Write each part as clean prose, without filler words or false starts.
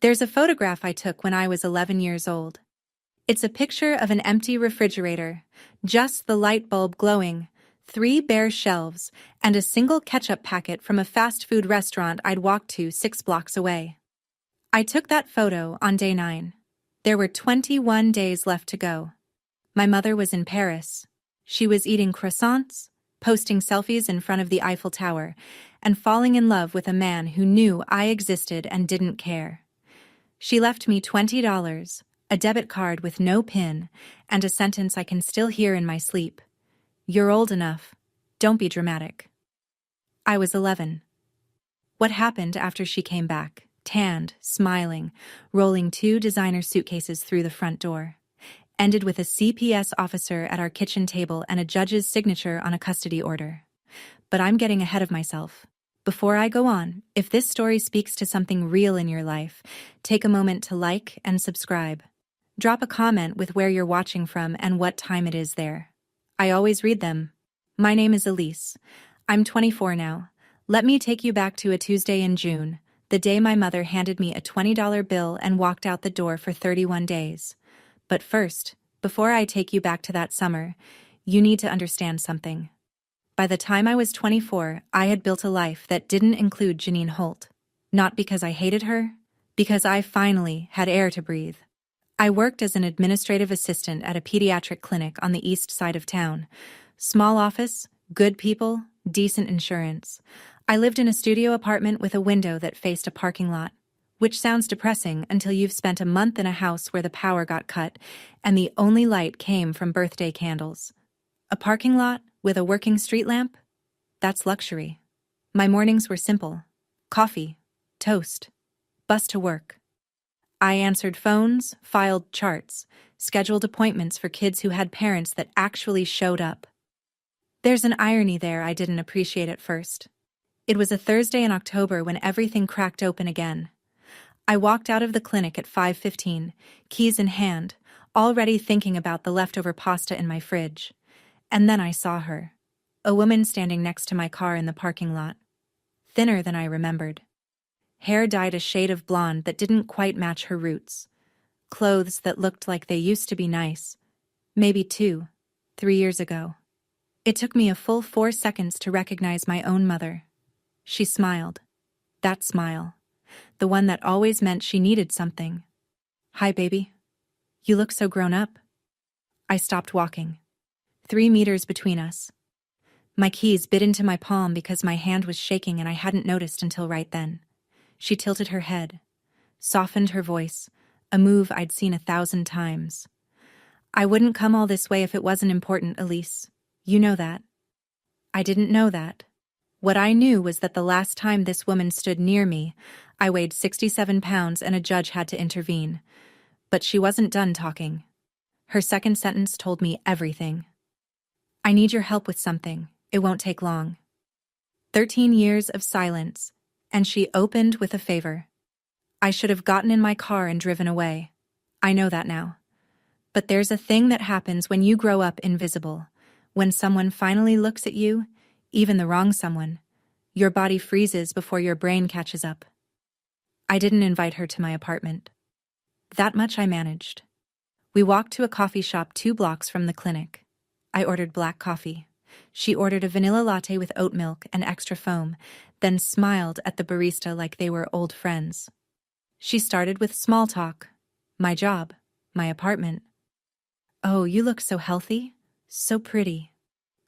There's a photograph I took when I was 11 years old. It's a picture of an empty refrigerator, just the light bulb glowing, 3 bare shelves, and a single ketchup packet from a fast food restaurant I'd walked to 6 blocks away. I took that photo on day 9. There were 21 days left to go. My mother was in Paris. She was eating croissants, posting selfies in front of the Eiffel Tower, and falling in love with a man who knew I existed and didn't care. She left me $20, a debit card with no PIN, and a sentence I can still hear in my sleep. "You're old enough. Don't be dramatic." I was 11. What happened after she came back, tanned, smiling, rolling 2 designer suitcases through the front door, ended with a CPS officer at our kitchen table and a judge's signature on a custody order. But I'm getting ahead of myself. Before I go on, if this story speaks to something real in your life, take a moment to like and subscribe. Drop a comment with where you're watching from and what time it is there. I always read them. My name is Elise. I'm 24 now. Let me take you back to a Tuesday in June, the day my mother handed me a $20 bill and walked out the door for 31 days. But first, before I take you back to that summer, you need to understand something. By the time I was 24, I had built a life that didn't include Jeanine Holt. Not because I hated her, because I finally had air to breathe. I worked as an administrative assistant at a pediatric clinic on the east side of town. Small office, good people, decent insurance. I lived in a studio apartment with a window that faced a parking lot, which sounds depressing until you've spent a month in a house where the power got cut and the only light came from birthday candles. A parking lot with a working street lamp? That's luxury. My mornings were simple. Coffee, toast, bus to work. I answered phones, filed charts, scheduled appointments for kids who had parents that actually showed up. There's an irony there I didn't appreciate at first. It was a Thursday in October when everything cracked open again. I walked out of the clinic at 5:15, keys in hand, already thinking about the leftover pasta in my fridge. And then I saw her, a woman standing next to my car in the parking lot. Thinner than I remembered. Hair dyed a shade of blonde that didn't quite match her roots. Clothes that looked like they used to be nice. Maybe 2, 3 years ago. It took me a full 4 seconds to recognize my own mother. She smiled. That smile. The one that always meant she needed something. "Hi, baby. You look so grown up." I stopped walking. 3 meters between us. My keys bit into my palm because my hand was shaking and I hadn't noticed until right then. She tilted her head, softened her voice, a move I'd seen 1,000 times. "I wouldn't come all this way if it wasn't important, Elise. You know that." I didn't know that. What I knew was that the last time this woman stood near me, I weighed 67 pounds and a judge had to intervene. But she wasn't done talking. Her second sentence told me everything. "I need your help with something. It won't take long." 13 years of silence, and she opened with a favor. I should have gotten in my car and driven away. I know that now. But there's a thing that happens when you grow up invisible. When someone finally looks at you, even the wrong someone, your body freezes before your brain catches up. I didn't invite her to my apartment. That much I managed. We walked to a coffee shop 2 blocks from the clinic. I ordered black coffee. She ordered a vanilla latte with oat milk and extra foam, then smiled at the barista like they were old friends. She started with small talk. My job, my apartment. "Oh, you look so healthy, so pretty."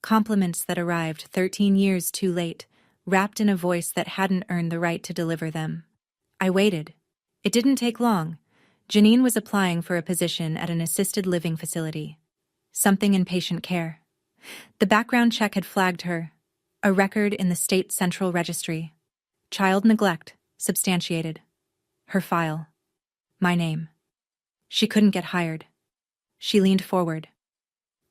Compliments that arrived 13 years too late, wrapped in a voice that hadn't earned the right to deliver them. I waited. It didn't take long. Jeanine was applying for a position at an assisted living facility. Something in patient care. The background check had flagged her. A record in the state central registry. Child neglect, substantiated. Her file. My name. She couldn't get hired. She leaned forward.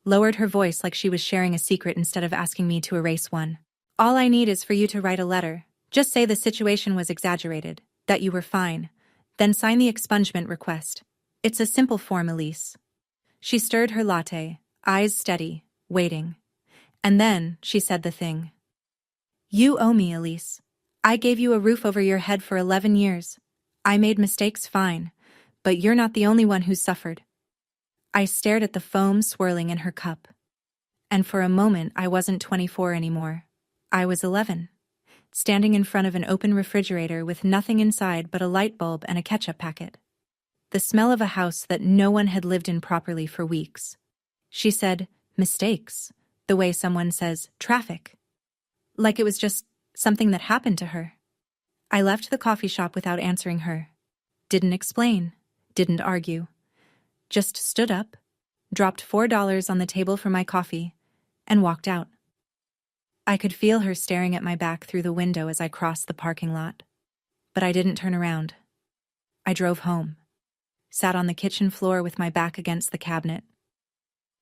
Lowered her voice like she was sharing a secret instead of asking me to erase one. "All I need is for you to write a letter. Just say the situation was exaggerated, that you were fine. Then sign the expungement request. It's a simple form, Elise." She stirred her latte, eyes steady, waiting. And then she said the thing. "You owe me, Elise. I gave you a roof over your head for 11 years. I made mistakes, fine, but you're not the only one who's suffered. I stared at the foam swirling in her cup. And for a moment I wasn't 24 anymore. I was 11, standing in front of an open refrigerator with nothing inside but a light bulb and a ketchup packet. The smell of a house that no one had lived in properly for weeks. She said, mistakes, the way someone says, traffic. Like it was just something that happened to her. I left the coffee shop without answering her. Didn't explain, didn't argue. Just stood up, dropped $4 on the table for my coffee, and walked out. I could feel her staring at my back through the window as I crossed the parking lot. But I didn't turn around. I drove home. Sat on the kitchen floor with my back against the cabinet.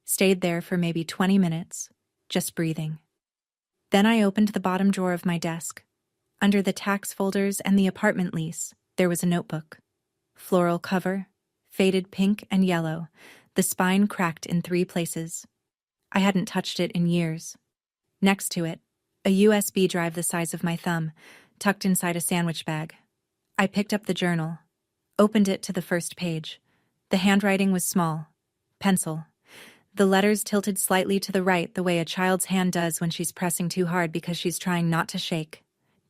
Stayed there for maybe 20 minutes, just breathing. Then I opened the bottom drawer of my desk. Under the tax folders and the apartment lease, there was a notebook. Floral cover, faded pink and yellow, the spine cracked in 3 places. I hadn't touched it in years. Next to it, a USB drive the size of my thumb, tucked inside a sandwich bag. I picked up the journal, opened it to the first page. The handwriting was small, pencil. The letters tilted slightly to the right the way a child's hand does when she's pressing too hard because she's trying not to shake.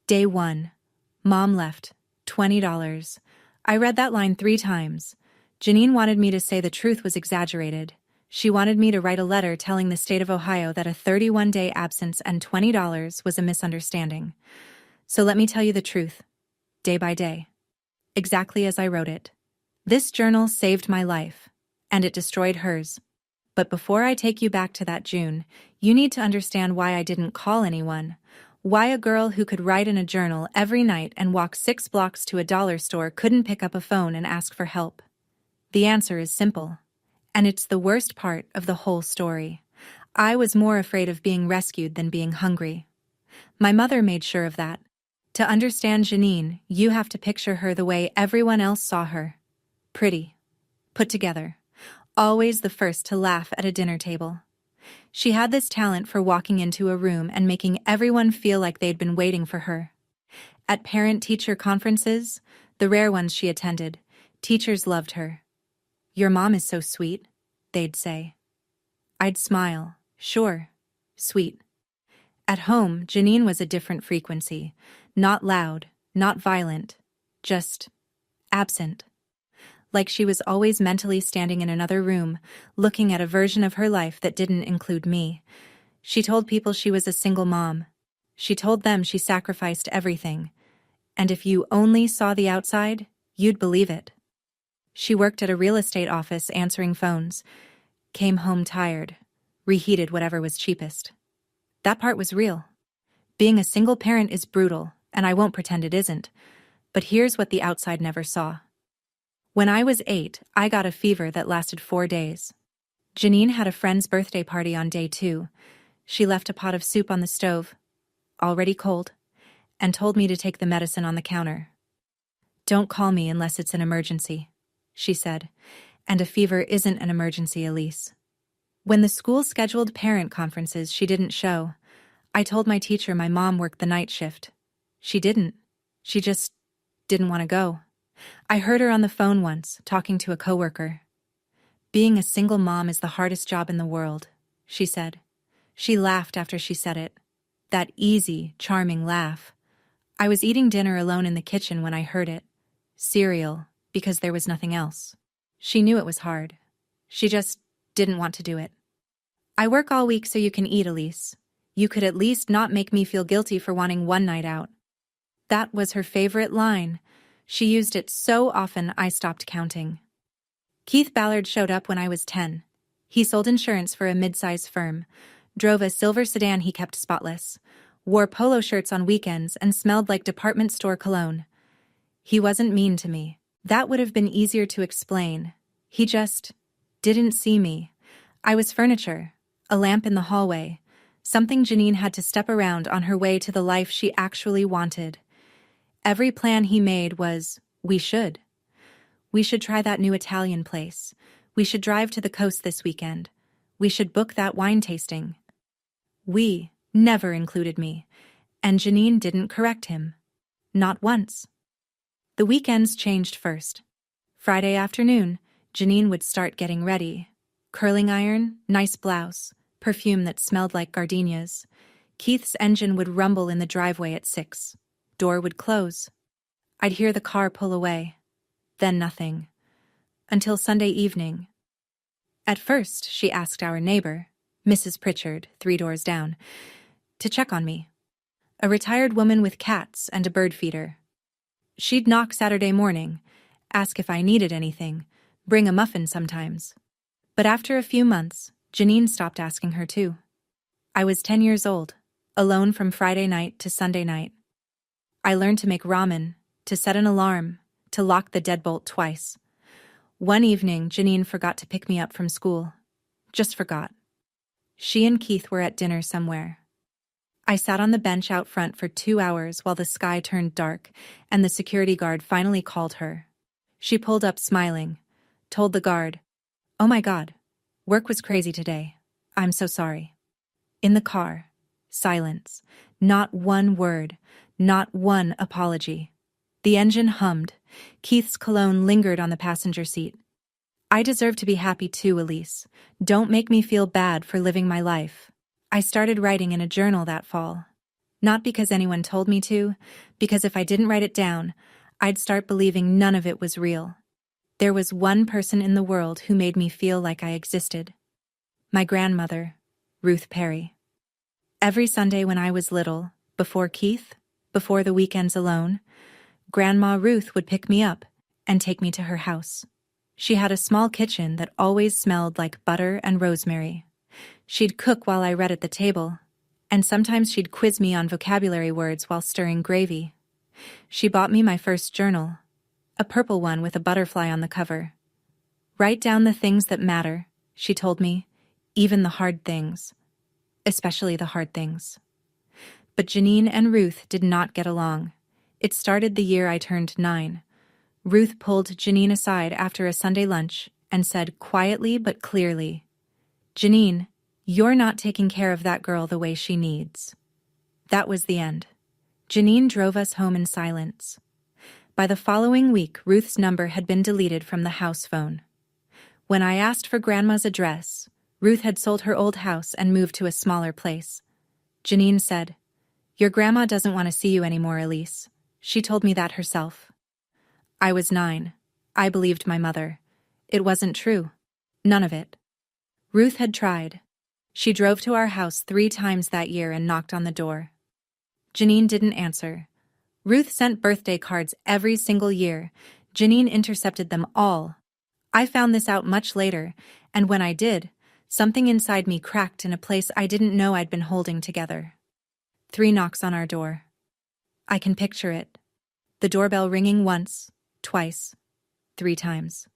Day 1. Mom left. $20. I read that line 3 times. Jeanine wanted me to say the truth was exaggerated. She wanted me to write a letter telling the state of Ohio that a 31-day absence and $20 was a misunderstanding. So let me tell you the truth, day by day. Exactly as I wrote it. This journal saved my life, and it destroyed hers. But before I take you back to that June, you need to understand why I didn't call anyone. Why a girl who could write in a journal every night and walk 6 blocks to a dollar store couldn't pick up a phone and ask for help. The answer is simple. And it's the worst part of the whole story. I was more afraid of being rescued than being hungry. My mother made sure of that. To understand Jeanine, you have to picture her the way everyone else saw her. Pretty. Put together. Always the first to laugh at a dinner table. She had this talent for walking into a room and making everyone feel like they'd been waiting for her. At parent-teacher conferences, the rare ones she attended, teachers loved her. "Your mom is so sweet," they'd say. I'd smile. Sure. Sweet. At home, Jeanine was a different frequency. Not loud, not violent. Just absent. Like she was always mentally standing in another room, looking at a version of her life that didn't include me. She told people she was a single mom. She told them she sacrificed everything. And if you only saw the outside, you'd believe it. She worked at a real estate office answering phones. Came home tired. Reheated whatever was cheapest. That part was real. Being a single parent is brutal, and I won't pretend it isn't. But here's what the outside never saw. When I was 8, I got a fever that lasted 4 days. Jeanine had a friend's birthday party on day 2. She left a pot of soup on the stove, already cold, and told me to take the medicine on the counter. "Don't call me unless it's an emergency," she said, "and a fever isn't an emergency, Elise." When the school scheduled parent conferences, she didn't show. I told my teacher my mom worked the night shift. She didn't. She just didn't want to go. I heard her on the phone once, talking to a coworker. "Being a single mom is the hardest job in the world," she said. She laughed after she said it. That easy, charming laugh. I was eating dinner alone in the kitchen when I heard it. Cereal, because there was nothing else. She knew it was hard. She just didn't want to do it. "I work all week so you can eat, Elise. You could at least not make me feel guilty for wanting one night out." That was her favorite line. She used it so often I stopped counting. Keith Ballard showed up when I was 10. He sold insurance for a mid-size firm, drove a silver sedan he kept spotless, wore polo shirts on weekends and smelled like department store cologne. He wasn't mean to me. That would have been easier to explain. He just didn't see me. I was furniture, a lamp in the hallway, something Jeanine had to step around on her way to the life she actually wanted. Every plan he made was, we should. We should try that new Italian place. We should drive to the coast this weekend. We should book that wine tasting. We never included me, and Jeanine didn't correct him. Not once. The weekends changed first. Friday afternoon, Jeanine would start getting ready. Curling iron, nice blouse, perfume that smelled like gardenias. Keith's engine would rumble in the driveway at 6. Door would close. I'd hear the car pull away. Then nothing. Until Sunday evening. At first, she asked our neighbor, Mrs. Pritchard, 3 doors down, to check on me. A retired woman with cats and a bird feeder. She'd knock Saturday morning, ask if I needed anything, bring a muffin sometimes. But after a few months, Jeanine stopped asking her too. I was 10 years old, alone from Friday night to Sunday night. I learned to make ramen, to set an alarm, to lock the deadbolt twice. One evening, Jeanine forgot to pick me up from school. Just forgot. She and Keith were at dinner somewhere. I sat on the bench out front for 2 hours while the sky turned dark, and the security guard finally called her. She pulled up smiling, told the guard, "Oh my God, work was crazy today. I'm so sorry." In the car, silence. Not one word, not one apology. The engine hummed. Keith's cologne lingered on the passenger seat. I deserve to be happy too, Elise. Don't make me feel bad for living my life. I started writing in a journal that fall. Not because anyone told me to, because if I didn't write it down, I'd start believing none of it was real. There was one person in the world who made me feel like I existed. My grandmother, Ruth Perry. Every Sunday when I was little, before Keith, before the weekends alone, Grandma Ruth would pick me up and take me to her house. She had a small kitchen that always smelled like butter and rosemary. She'd cook while I read at the table, and sometimes she'd quiz me on vocabulary words while stirring gravy. She bought me my first journal, a purple one with a butterfly on the cover. "Write down the things that matter," she told me, "even the hard things. Especially the hard things." But Jeanine and Ruth did not get along. It started the year I turned 9. Ruth pulled Jeanine aside after a Sunday lunch and said quietly but clearly, "Jeanine, you're not taking care of that girl the way she needs." That was the end. Jeanine drove us home in silence. By the following week, Ruth's number had been deleted from the house phone. When I asked for Grandma's address, Ruth had sold her old house and moved to a smaller place. Jeanine said, "Your grandma doesn't want to see you anymore, Elise. She told me that herself." I was 9. I believed my mother. It wasn't true. None of it. Ruth had tried. She drove to our house 3 times that year and knocked on the door. Jeanine didn't answer. Ruth sent birthday cards every single year. Jeanine intercepted them all. I found this out much later, and when I did, something inside me cracked in a place I didn't know I'd been holding together. 3 knocks on our door. I can picture it. The doorbell ringing once, twice, 3 times.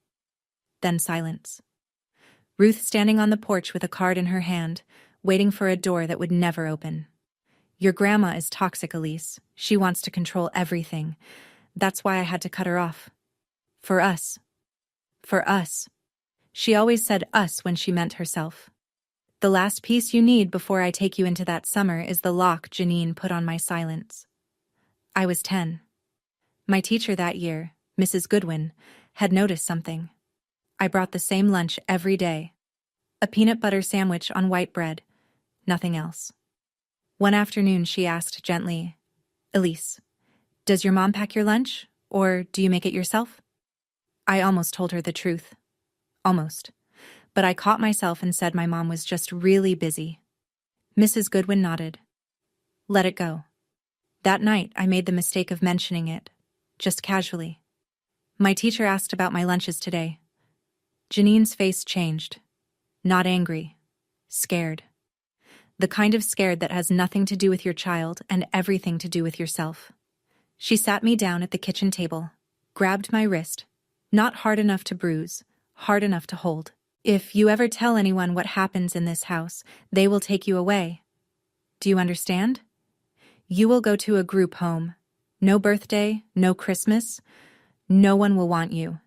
Then silence. Ruth standing on the porch with a card in her hand, waiting for a door that would never open. "Your grandma is toxic, Elise. She wants to control everything. That's why I had to cut her off. For us. For us." She always said us when she meant herself. "The last piece you need before I take you into that summer is the lock Jeanine put on my silence." I was 10. My teacher that year, Mrs. Goodwin, had noticed something. I brought the same lunch every day. A peanut butter sandwich on white bread. Nothing else. One afternoon she asked gently, "Elise, does your mom pack your lunch, or do you make it yourself?" I almost told her the truth. Almost. But I caught myself and said my mom was just really busy. Mrs. Goodwin nodded. Let it go. That night I made the mistake of mentioning it, just casually. "My teacher asked about my lunches today." Jeanine's face changed. Not angry. Scared. The kind of scared that has nothing to do with your child and everything to do with yourself. She sat me down at the kitchen table, grabbed my wrist, not hard enough to bruise, hard enough to hold. "If you ever tell anyone what happens in this house, they will take you away. Do you understand? You will go to a group home. No birthday, no Christmas. No one will want you.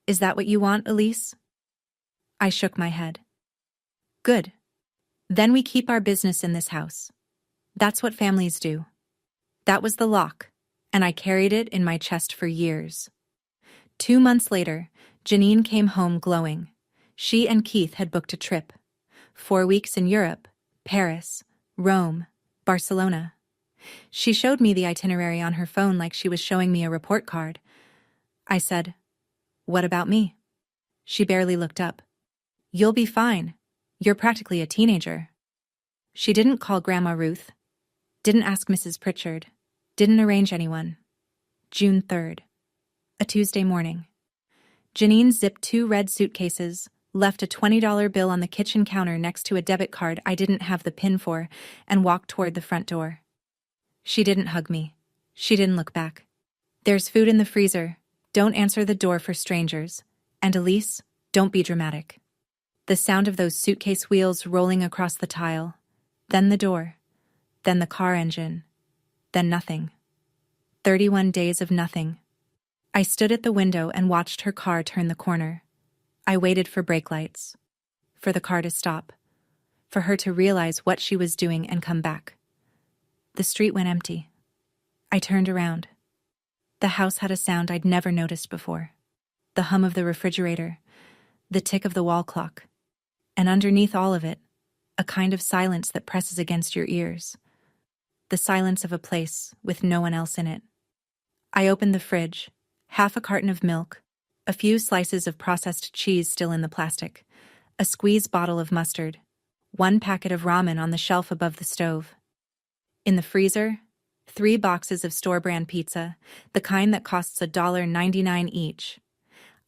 Is that what you want, Elise?" I shook my head. "Good. Then we keep our business in this house. That's what families do." That was the lock, and I carried it in my chest for years. 2 months later, Jeanine came home glowing. She and Keith had booked a trip. 4 weeks in Europe, Paris, Rome, Barcelona. She showed me the itinerary on her phone like she was showing me a report card. I said, "What about me?" She barely looked up. "You'll be fine. You're practically a teenager." She didn't call Grandma Ruth. Didn't ask Mrs. Pritchard. Didn't arrange anyone. June 3rd. A Tuesday morning. Jeanine zipped 2 red suitcases, left a $20 bill on the kitchen counter next to a debit card I didn't have the PIN for, and walked toward the front door. She didn't hug me. She didn't look back. "There's food in the freezer. Don't answer the door for strangers. And Elise, don't be dramatic." The sound of those suitcase wheels rolling across the tile. Then the door. Then the car engine. Then nothing. 31 days of nothing. I stood at the window and watched her car turn the corner. I waited for brake lights. For the car to stop. For her to realize what she was doing and come back. The street went empty. I turned around. The house had a sound I'd never noticed before. The hum of the refrigerator. The tick of the wall clock. And underneath all of it, a kind of silence that presses against your ears. The silence of a place with no one else in it. I opened the fridge. Half a carton of milk, a few slices of processed cheese still in the plastic, a squeezed bottle of mustard, 1 packet of ramen on the shelf above the stove. In the freezer, 3 boxes of store-brand pizza, the kind that costs $1.99 each.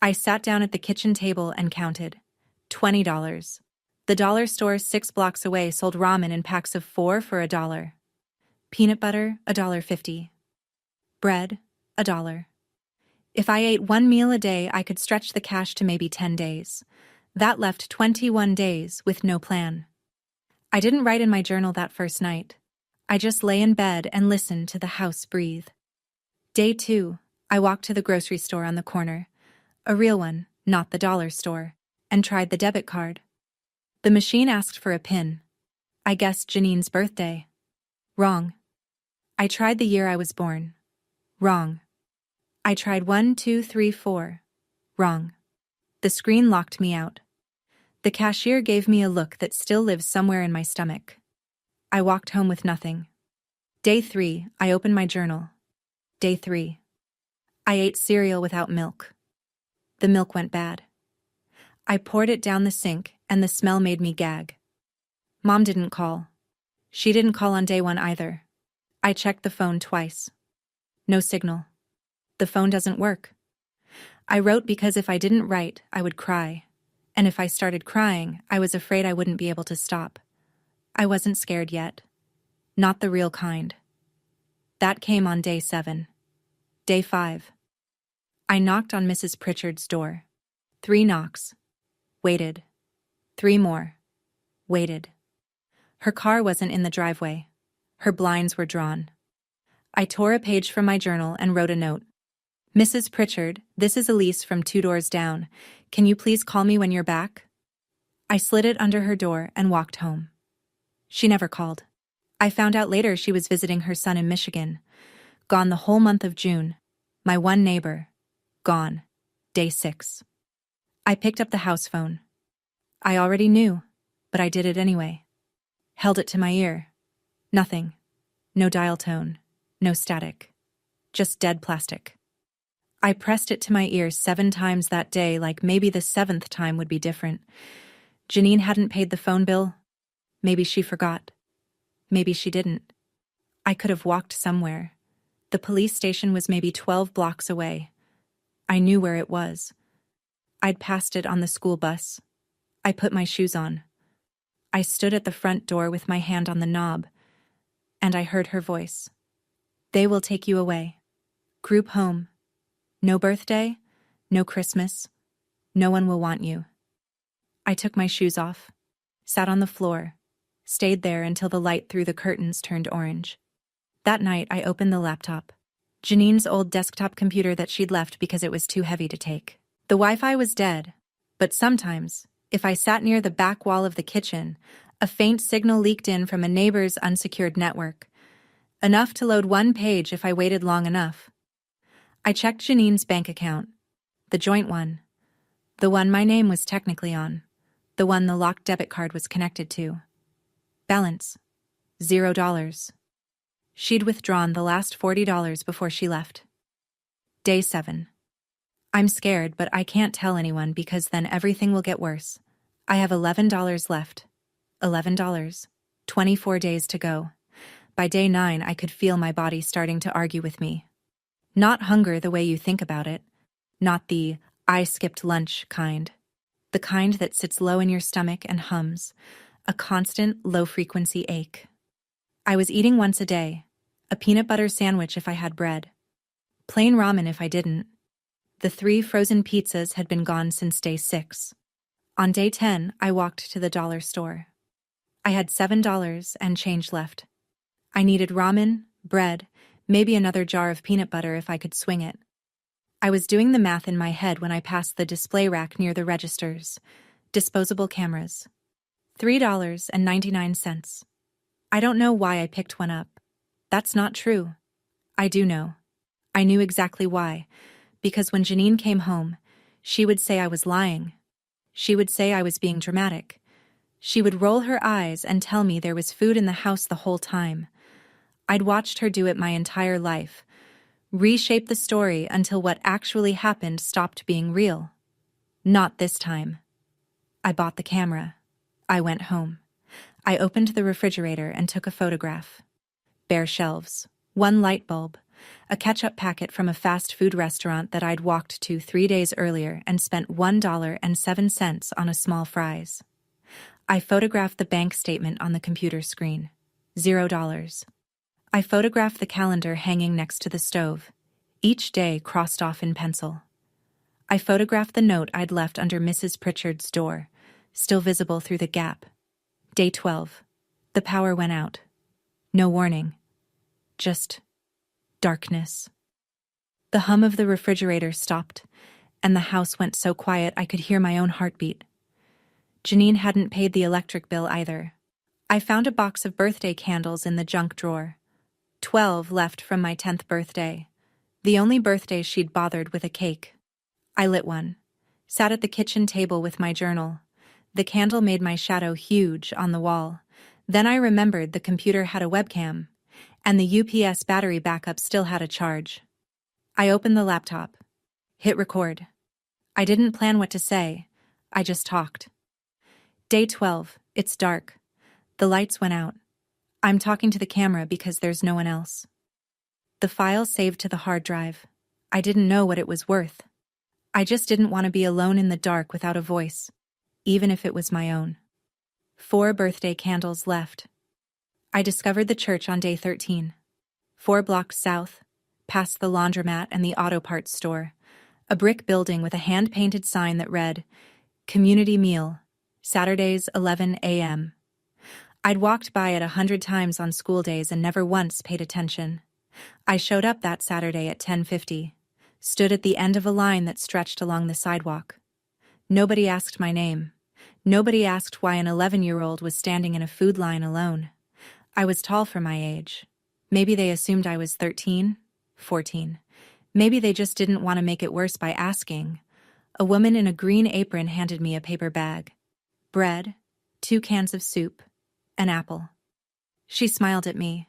I sat down at the kitchen table and counted. $20. The dollar store 6 blocks away sold ramen in packs of 4 for $1. Peanut butter, $1.50. Bread, $1. If I ate 1 meal a day, I could stretch the cash to maybe 10 days. That left 21 days with no plan. I didn't write in my journal that first night. I just lay in bed and listened to the house breathe. Day 2, I walked to the grocery store on the corner, a real one, not the dollar store, and tried the debit card. The machine asked for a PIN. I guessed Jeanine's birthday. Wrong. I tried the year I was born. Wrong. I tried 1, 2, 3, 4. Wrong. The screen locked me out. The cashier gave me a look that still lives somewhere in my stomach. I walked home with nothing. Day 3, I opened my journal. Day 3. I ate cereal without milk. The milk went bad. I poured it down the sink, and the smell made me gag. Mom didn't call. She didn't call on day 1 either. I checked the phone twice. No signal. The phone doesn't work. I wrote because if I didn't write, I would cry. And if I started crying, I was afraid I wouldn't be able to stop. I wasn't scared yet. Not the real kind. That came on day 7. Day 5. I knocked on Mrs. Pritchard's door. 3 knocks. Waited. 3 more. Waited. Her car wasn't in the driveway. Her blinds were drawn. I tore a page from my journal and wrote a note. "Mrs. Pritchard, this is Elise from 2 doors down. Can you please call me when you're back?" I slid it under her door and walked home. She never called. I found out later she was visiting her son in Michigan. Gone the whole month of June. My one neighbor. Gone. Day 6. I picked up the house phone. I already knew, but I did it anyway. Held it to my ear. Nothing. No dial tone. No static. Just dead plastic. I pressed it to my ear 7 times that day, like maybe the 7th time would be different. Jeanine hadn't paid the phone bill. Maybe she forgot. Maybe she didn't. I could have walked somewhere. The police station was maybe 12 blocks away. I knew where it was. I'd passed it on the school bus. I put my shoes on. I stood at the front door with my hand on the knob, and I heard her voice. "They will take you away. Group home. No birthday, no Christmas. No one will want you." I took my shoes off, sat on the floor, stayed there until the light through the curtains turned orange. That night, I opened the laptop. Jeanine's old desktop computer that she'd left because it was too heavy to take. The Wi-Fi was dead, but sometimes, if I sat near the back wall of the kitchen, a faint signal leaked in from a neighbor's unsecured network. Enough to load one page if I waited long enough. I checked Jeanine's bank account. The joint one. The one my name was technically on. The one the locked debit card was connected to. Balance. $0. She'd withdrawn the last $40 before she left. Day 7. I'm scared, but I can't tell anyone because then everything will get worse. I have $11 left. $11. 24 days to go. By day 9, I could feel my body starting to argue with me. Not hunger the way you think about it. Not the I skipped lunch kind. The kind that sits low in your stomach and hums. A constant, low-frequency ache. I was eating once a day. A peanut butter sandwich if I had bread. Plain ramen if I didn't. The 3 frozen pizzas had been gone since day 6. On day 10, I walked to the dollar store. I had $7 and change left. I needed ramen, bread, maybe another jar of peanut butter if I could swing it. I was doing the math in my head when I passed the display rack near the registers. Disposable cameras. $3.99. I don't know why I picked one up. That's not true. I do know. I knew exactly why. Because when Jeanine came home, she would say I was lying. She would say I was being dramatic. She would roll her eyes and tell me there was food in the house the whole time. I'd watched her do it my entire life. Reshape the story until what actually happened stopped being real. Not this time. I bought the camera. I went home. I opened the refrigerator and took a photograph. Bare shelves. 1 light bulb. A ketchup packet from a fast food restaurant that I'd walked to 3 days earlier and spent $1.07 on a small fries. I photographed the bank statement on the computer screen. $0. I photographed the calendar hanging next to the stove, each day crossed off in pencil. I photographed the note I'd left under Mrs. Pritchard's door, still visible through the gap. Day 12. The power went out. No warning. Just darkness. The hum of the refrigerator stopped, and the house went so quiet I could hear my own heartbeat. Jeanine hadn't paid the electric bill either. I found a box of birthday candles in the junk drawer. 12 left from my 10th birthday. The only birthday she'd bothered with a cake. I lit one. Sat at the kitchen table with my journal. The candle made my shadow huge on the wall. Then I remembered the computer had a webcam, and the UPS battery backup still had a charge. I opened the laptop. Hit record. I didn't plan what to say. I just talked. Day 12. It's dark. The lights went out. I'm talking to the camera because there's no one else. The file saved to the hard drive. I didn't know what it was worth. I just didn't want to be alone in the dark without a voice, even if it was my own. 4 birthday candles left. I discovered the church on day 13. 4 blocks south, past the laundromat and the auto parts store. A brick building with a hand-painted sign that read, Community Meal, Saturdays 11 a.m. I'd walked by it 100 times on school days and never once paid attention. I showed up that Saturday at 10:50, stood at the end of a line that stretched along the sidewalk. Nobody asked my name. Nobody asked why an 11-year-old was standing in a food line alone. I was tall for my age. Maybe they assumed I was 13, 14. Maybe they just didn't want to make it worse by asking. A woman in a green apron handed me a paper bag. Bread, 2 cans of soup, an apple. She smiled at me.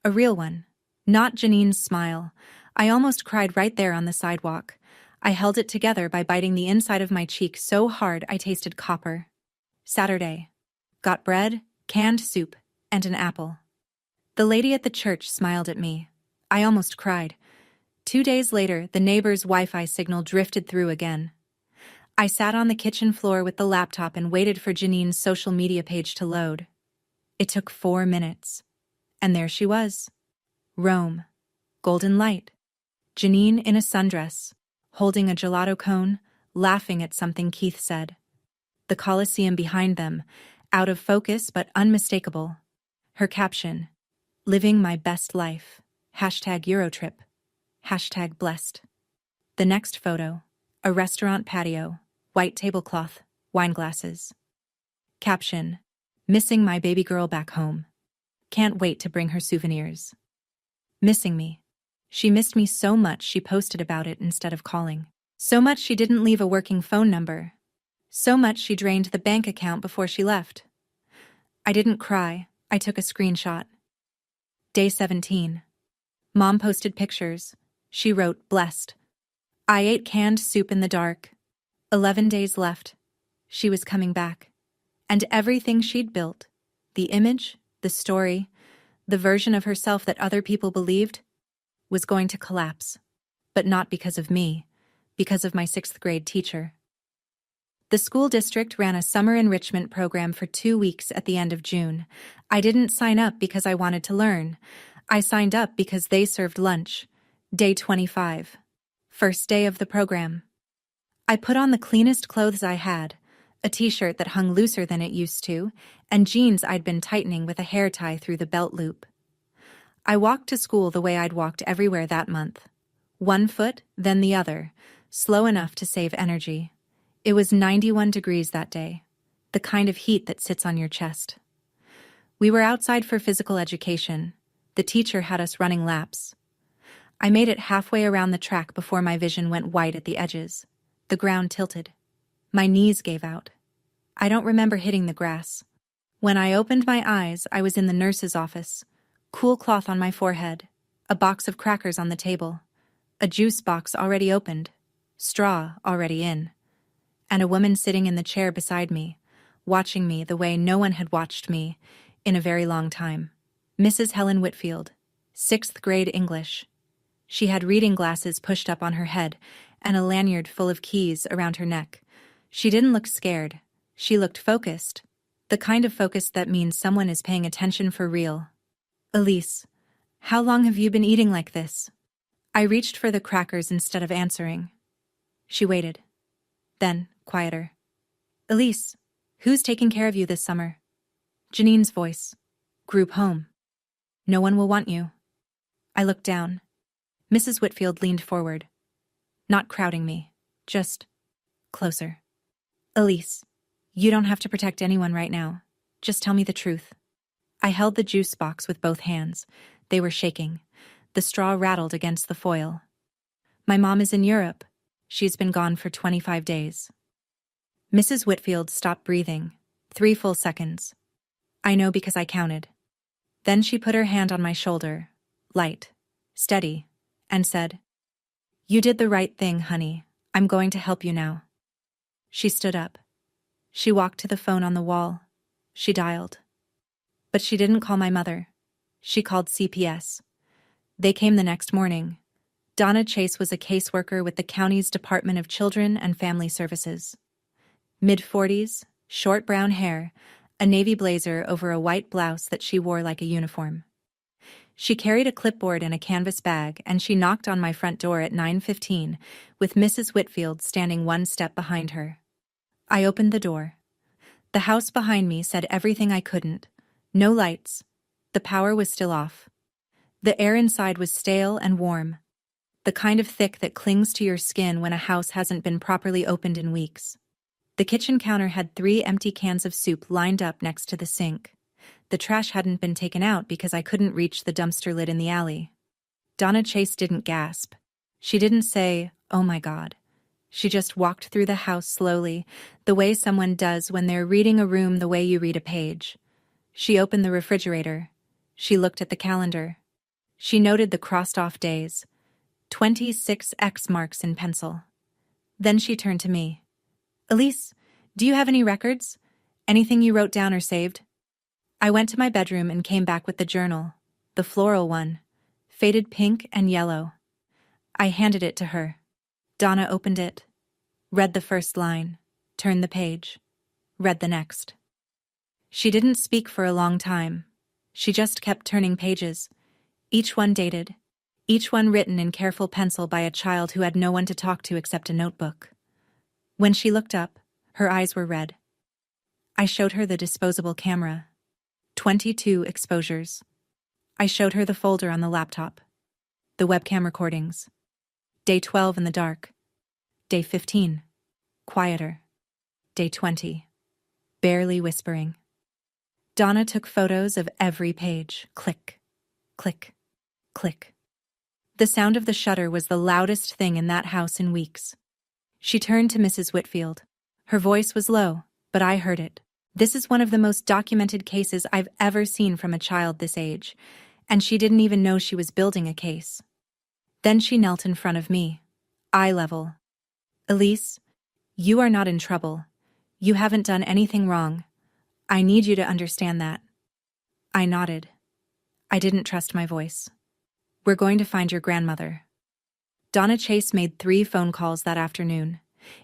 A real one. Not Jeanine's smile. I almost cried right there on the sidewalk. I held it together by biting the inside of my cheek so hard I tasted copper. Saturday. Got bread, canned soup, and an apple. The lady at the church smiled at me. I almost cried. 2 days later, the neighbor's Wi-Fi signal drifted through again. I sat on the kitchen floor with the laptop and waited for Jeanine's social media page to load. It took 4 minutes. And there she was. Rome. Golden light. Jeanine in a sundress, holding a gelato cone, laughing at something Keith said. The Colosseum behind them, out of focus but unmistakable. Her caption, Living my best life. #Eurotrip. #blessed. The next photo, a restaurant patio, white tablecloth, wine glasses. Caption, Missing my baby girl back home. Can't wait to bring her souvenirs. Missing me. She missed me so much she posted about it instead of calling. So much she didn't leave a working phone number. So much she drained the bank account before she left. I didn't cry, I took a screenshot. Day 17. Mom posted pictures. She wrote, "Blessed. I ate canned soup in the dark. 11 days left." She was coming back. And everything she'd built, the image, the story, the version of herself that other people believed, was going to collapse. But not because of me, because of my 6th grade teacher. The school district ran a summer enrichment program for 2 weeks at the end of June. I didn't sign up because I wanted to learn. I signed up because they served lunch. Day 25. First day of the program. I put on the cleanest clothes I had, a t-shirt that hung looser than it used to, and jeans I'd been tightening with a hair tie through the belt loop. I walked to school the way I'd walked everywhere that month. One foot, then the other, slow enough to save energy. It was 91 degrees that day, the kind of heat that sits on your chest. We were outside for physical education. The teacher had us running laps. I made it halfway around the track before my vision went white at the edges. The ground tilted. My knees gave out. I don't remember hitting the grass. When I opened my eyes, I was in the nurse's office. Cool cloth on my forehead, a box of crackers on the table, a juice box already opened, straw already in, and a woman sitting in the chair beside me, watching me the way no one had watched me in a very long time. Mrs. Helen Whitfield, 6th grade English. She had reading glasses pushed up on her head and a lanyard full of keys around her neck. She didn't look scared. She looked focused, the kind of focus that means someone is paying attention for real. "Elise, how long have you been eating like this?" I reached for the crackers instead of answering. She waited. Then, quieter. "Elise, who's taking care of you this summer?" Jeanine's voice. "Group home. No one will want you." I looked down. Mrs. Whitfield leaned forward. Not crowding me, just closer. "Elise, you don't have to protect anyone right now. Just tell me the truth." I held the juice box with both hands. They were shaking. The straw rattled against the foil. "My mom is in Europe. She's been gone for 25 days. Mrs. Whitfield stopped breathing. 3 full seconds. I know because I counted. Then she put her hand on my shoulder, light, steady, and said, "You did the right thing, honey. I'm going to help you now." She stood up. She walked to the phone on the wall. She dialed. But she didn't call my mother. She called CPS. They came the next morning. Donna Chase was a caseworker with the county's Department of Children and Family Services. Mid-40s, short brown hair, a navy blazer over a white blouse that she wore like a uniform. She carried a clipboard and a canvas bag, and she knocked on my front door at 9:15, with Mrs. Whitfield standing one step behind her. I opened the door. The house behind me said everything I couldn't. No lights. The power was still off. The air inside was stale and warm, the kind of thick that clings to your skin when a house hasn't been properly opened in weeks. The kitchen counter had 3 empty cans of soup lined up next to the sink. The trash hadn't been taken out because I couldn't reach the dumpster lid in the alley. Donna Chase didn't gasp. She didn't say, "Oh my God." She just walked through the house slowly, the way someone does when they're reading a room the way you read a page. She opened the refrigerator. She looked at the calendar. She noted the crossed-off days, 26 X marks in pencil. Then she turned to me. "Elise, do you have any records? Anything you wrote down or saved?" I went to my bedroom and came back with the journal, the floral one, faded pink and yellow. I handed it to her. Donna opened it, read the first line, turned the page, read the next. She didn't speak for a long time. She just kept turning pages, each one dated, each one written in careful pencil by a child who had no one to talk to except a notebook. When she looked up, her eyes were red. I showed her the disposable camera. 22 exposures. I showed her the folder on the laptop. The webcam recordings. Day 12 in the dark. Day 15. Quieter. Day 20. Barely whispering. Donna took photos of every page. Click. Click. Click. The sound of the shutter was the loudest thing in that house in weeks. She turned to Mrs. Whitfield. Her voice was low, but I heard it. This is one of the most documented cases I've ever seen from a child this age, and she didn't even know she was building a case. Then she knelt in front of me, eye level. Elise, you are not in trouble. You haven't done anything wrong. I need you to understand that. I nodded. I didn't trust my voice. We're going to find your grandmother. Donna Chase made 3 phone calls that afternoon.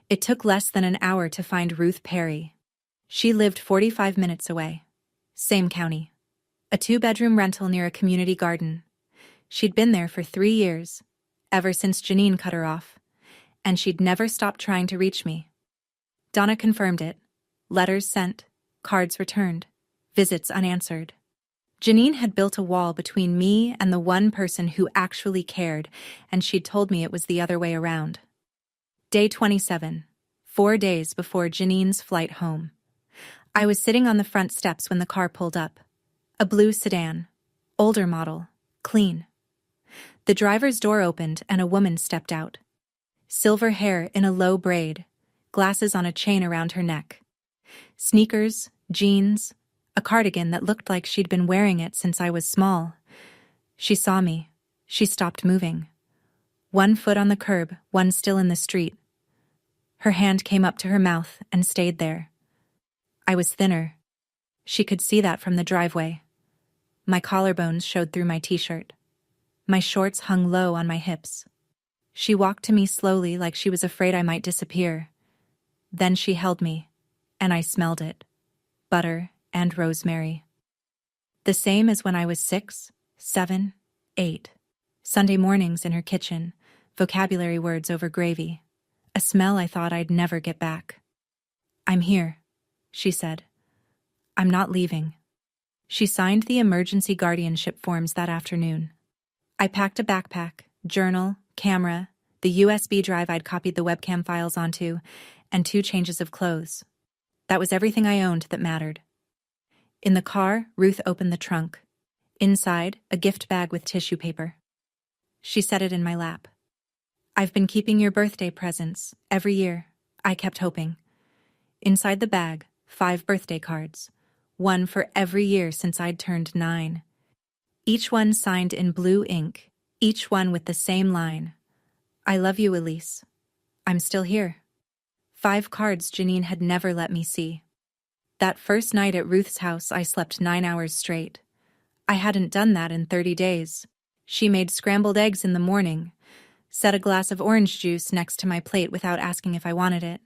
It took less than an hour to find Ruth Perry. She lived 45 minutes away. Same county. A 2-bedroom rental near a community garden. She'd been there for 3 years, ever since Jeanine cut her off, and she'd never stopped trying to reach me. Donna confirmed it. Letters sent, cards returned, visits unanswered. Jeanine had built a wall between me and the one person who actually cared, and she'd told me it was the other way around. Day 27, 4 days before Jeanine's flight home. I was sitting on the front steps when the car pulled up. A blue sedan, older model, clean. The driver's door opened and a woman stepped out. Silver hair in a low braid, glasses on a chain around her neck. Sneakers, jeans, a cardigan that looked like she'd been wearing it since I was small. She saw me. She stopped moving. One foot on the curb, one still in the street. Her hand came up to her mouth and stayed there. I was thinner. She could see that from the driveway. My collarbones showed through my t-shirt. My shorts hung low on my hips. She walked to me slowly like she was afraid I might disappear. Then she held me, and I smelled it. Butter and rosemary. The same as when I was 6, 7, 8. Sunday mornings in her kitchen, vocabulary words over gravy. A smell I thought I'd never get back. I'm here, she said. I'm not leaving. She signed the emergency guardianship forms that afternoon. I packed a backpack, journal, camera, the USB drive I'd copied the webcam files onto, and 2 changes of clothes. That was everything I owned that mattered. In the car, Ruth opened the trunk. Inside, a gift bag with tissue paper. She set it in my lap. I've been keeping your birthday presents, every year. I kept hoping. Inside the bag, 5 birthday cards. 1 for every year since I'd turned 9. Each one signed in blue ink, each one with the same line. I love you, Elise. I'm still here. 5 cards Jeanine had never let me see. That first night at Ruth's house, I slept 9 hours straight. I hadn't done that in 30 days. She made scrambled eggs in the morning, set a glass of orange juice next to my plate without asking if I wanted it,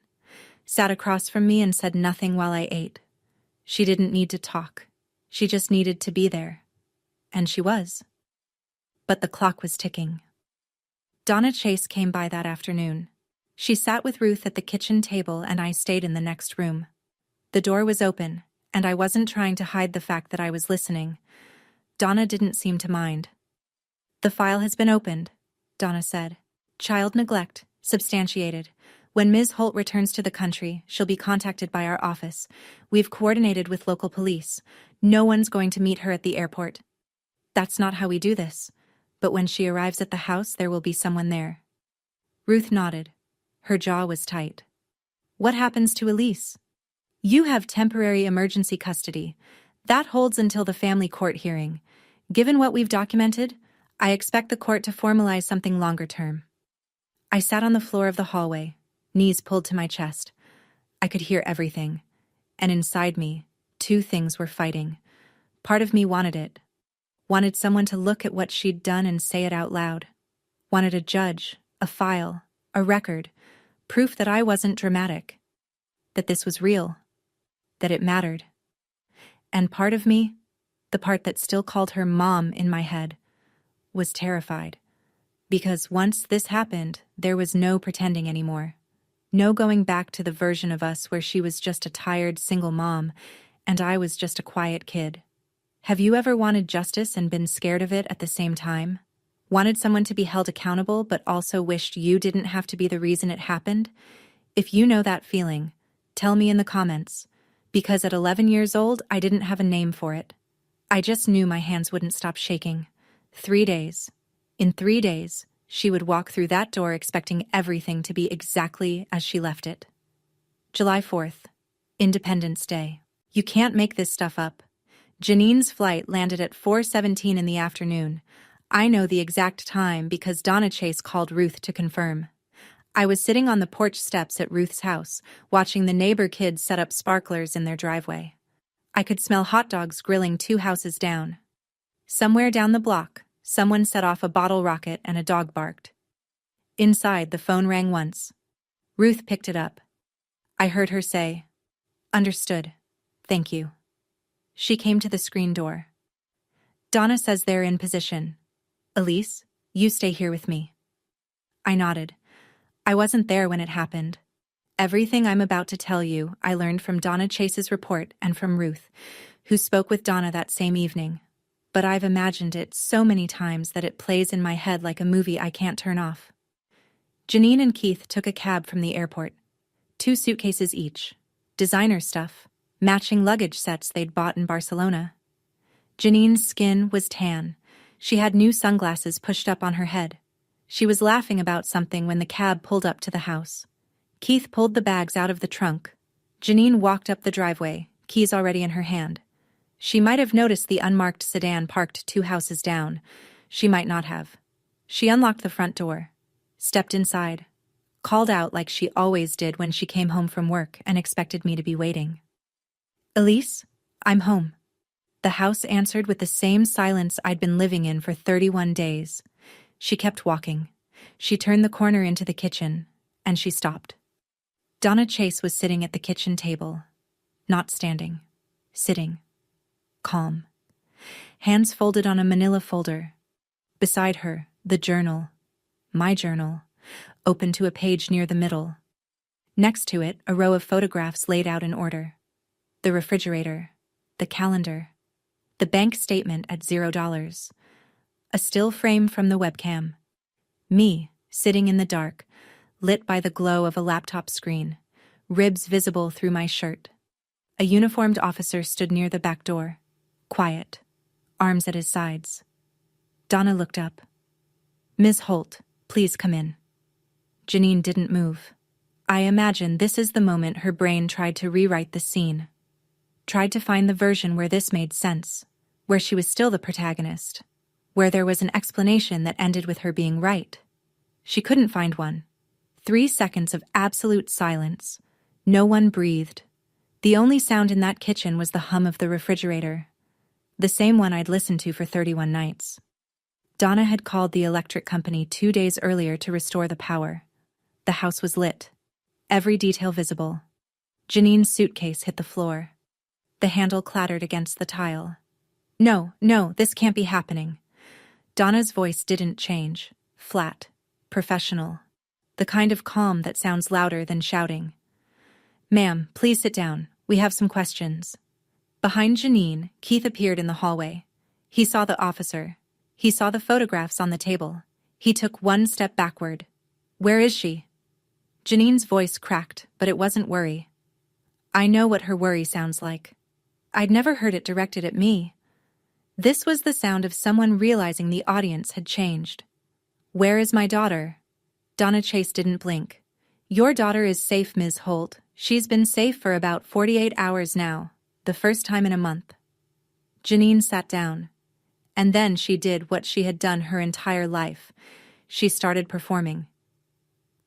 sat across from me and said nothing while I ate. She didn't need to talk. She just needed to be there. And she was. But the clock was ticking. Donna Chase came by that afternoon. She sat with Ruth at the kitchen table and I stayed in the next room. The door was open, and I wasn't trying to hide the fact that I was listening. Donna didn't seem to mind. The file has been opened, Donna said. Child neglect, substantiated. When Ms. Holt returns to the country, she'll be contacted by our office. We've coordinated with local police. No one's going to meet her at the airport. That's not how we do this. But when she arrives at the house, there will be someone there. Ruth nodded. Her jaw was tight. What happens to Elise? You have temporary emergency custody. That holds until the family court hearing. Given what we've documented, I expect the court to formalize something longer term. I sat on the floor of the hallway, knees pulled to my chest. I could hear everything, and inside me, 2 things were fighting. Part of me wanted it. Wanted someone to look at what she'd done and say it out loud. Wanted a judge, a file, a record, proof that I wasn't dramatic, that this was real, that it mattered. And part of me, the part that still called her mom in my head, was terrified. Because once this happened, there was no pretending anymore. No going back to the version of us where she was just a tired single mom, and I was just a quiet kid. Have you ever wanted justice and been scared of it at the same time? Wanted someone to be held accountable but also wished you didn't have to be the reason it happened? If you know that feeling, tell me in the comments. Because at 11 years old, I didn't have a name for it. I just knew my hands wouldn't stop shaking. 3 days. In 3 days, she would walk through that door expecting everything to be exactly as she left it. July 4th, Independence Day. You can't make this stuff up. Jeanine's flight landed at 4:17 in the afternoon. I know the exact time because Donna Chase called Ruth to confirm. I was sitting on the porch steps at Ruth's house, watching the neighbor kids set up sparklers in their driveway. I could smell hot dogs grilling 2 houses down. Somewhere down the block, someone set off a bottle rocket and a dog barked. Inside, the phone rang once. Ruth picked it up. I heard her say, "Understood. Thank you." She came to the screen door. "Donna says they're in position. Elise, you stay here with me." I nodded. I wasn't there when it happened. Everything I'm about to tell you, I learned from Donna Chase's report and from Ruth, who spoke with Donna that same evening. But I've imagined it so many times that it plays in my head like a movie I can't turn off. Jeanine and Keith took a cab from the airport. 2 suitcases each. Designer stuff. Matching luggage sets they'd bought in Barcelona. Jeanine's skin was tan. She had new sunglasses pushed up on her head. She was laughing about something when the cab pulled up to the house. Keith pulled the bags out of the trunk. Jeanine walked up the driveway, keys already in her hand. She might have noticed the unmarked sedan parked 2 houses down. She might not have. She unlocked the front door, stepped inside, called out like she always did when she came home from work and expected me to be waiting. "Elise, I'm home." The house answered with the same silence I'd been living in for 31 days. She kept walking. She turned the corner into the kitchen, and she stopped. Donna Chase was sitting at the kitchen table, not standing, sitting, calm. Hands folded on a manila folder. Beside her, the journal, my journal, open to a page near the middle. Next to it, a row of photographs laid out in order. The refrigerator, the calendar, the bank statement at $0, a still frame from the webcam. Me, sitting in the dark, lit by the glow of a laptop screen, ribs visible through my shirt. A uniformed officer stood near the back door, quiet, arms at his sides. Donna looked up. "Ms. Holt, please come in." Jeanine didn't move. I imagine this is the moment her brain tried to rewrite the scene. Tried to find the version where this made sense, where she was still the protagonist, where there was an explanation that ended with her being right. She couldn't find one. 3 seconds of absolute silence. No one breathed. The only sound in that kitchen was the hum of the refrigerator, the same one I'd listened to for 31 nights. Donna had called the electric company 2 days earlier to restore the power. The house was lit. Every detail visible. Jeanine's suitcase hit the floor. The handle clattered against the tile. No, this can't be happening." Donna's voice didn't change. Flat. Professional. The kind of calm that sounds louder than shouting. "Ma'am, please sit down. We have some questions." Behind Jeanine, Keith appeared in the hallway. He saw the officer. He saw the photographs on the table. He took 1 step backward. "Where is she?" Jeanine's voice cracked, but it wasn't worry. I know what her worry sounds like. I'd never heard it directed at me. This was the sound of someone realizing the audience had changed. "Where is my daughter?" Donna Chase didn't blink. "Your daughter is safe, Ms. Holt. She's been safe for about 48 hours now, the first time in a month." Jeanine sat down. And then she did what she had done her entire life. She started performing.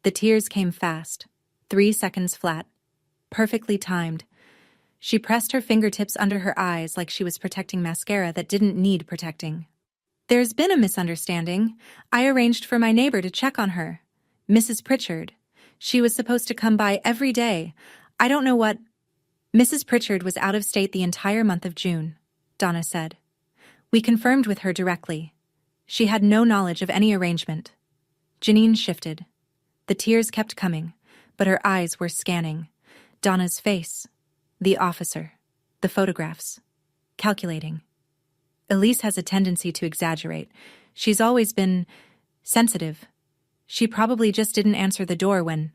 The tears came fast, 3 seconds flat, perfectly timed. She pressed her fingertips under her eyes like she was protecting mascara that didn't need protecting. "There's been a misunderstanding. I arranged for my neighbor to check on her. Mrs. Pritchard. She was supposed to come by every day. I don't know what—" "Mrs. Pritchard was out of state the entire month of June," Donna said. "We confirmed with her directly. She had no knowledge of any arrangement." Jeanine shifted. The tears kept coming, but her eyes were scanning. Donna's face. The officer. The photographs. Calculating. Elise has a tendency to exaggerate. She's always been sensitive. She probably just didn't answer the door when...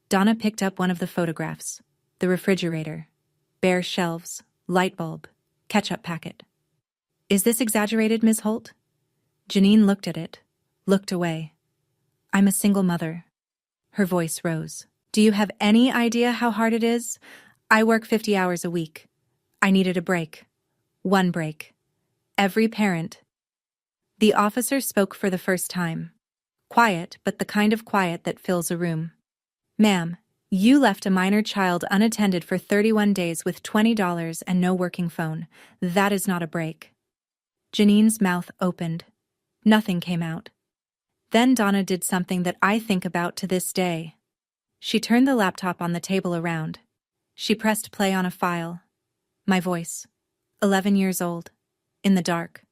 Donna picked up one of the photographs. The refrigerator. Bare shelves. Light bulb. Ketchup packet. "Is this exaggerated, Ms. Holt?" Jeanine looked at it, looked away. I'm a single mother. Her voice rose. Do you have any idea how hard it is? I work 50 hours a week. I needed a break. One break. Every parent. The officer spoke for the first time. Quiet, but the kind of quiet that fills a room. Ma'am, you left a minor child unattended for 31 days with $20 and no working phone. That is not a break. Jeanine's mouth opened. Nothing came out. Then Donna did something that I think about to this day. She turned the laptop on the table around. She pressed play on a file. My voice. 11 years old. In the dark.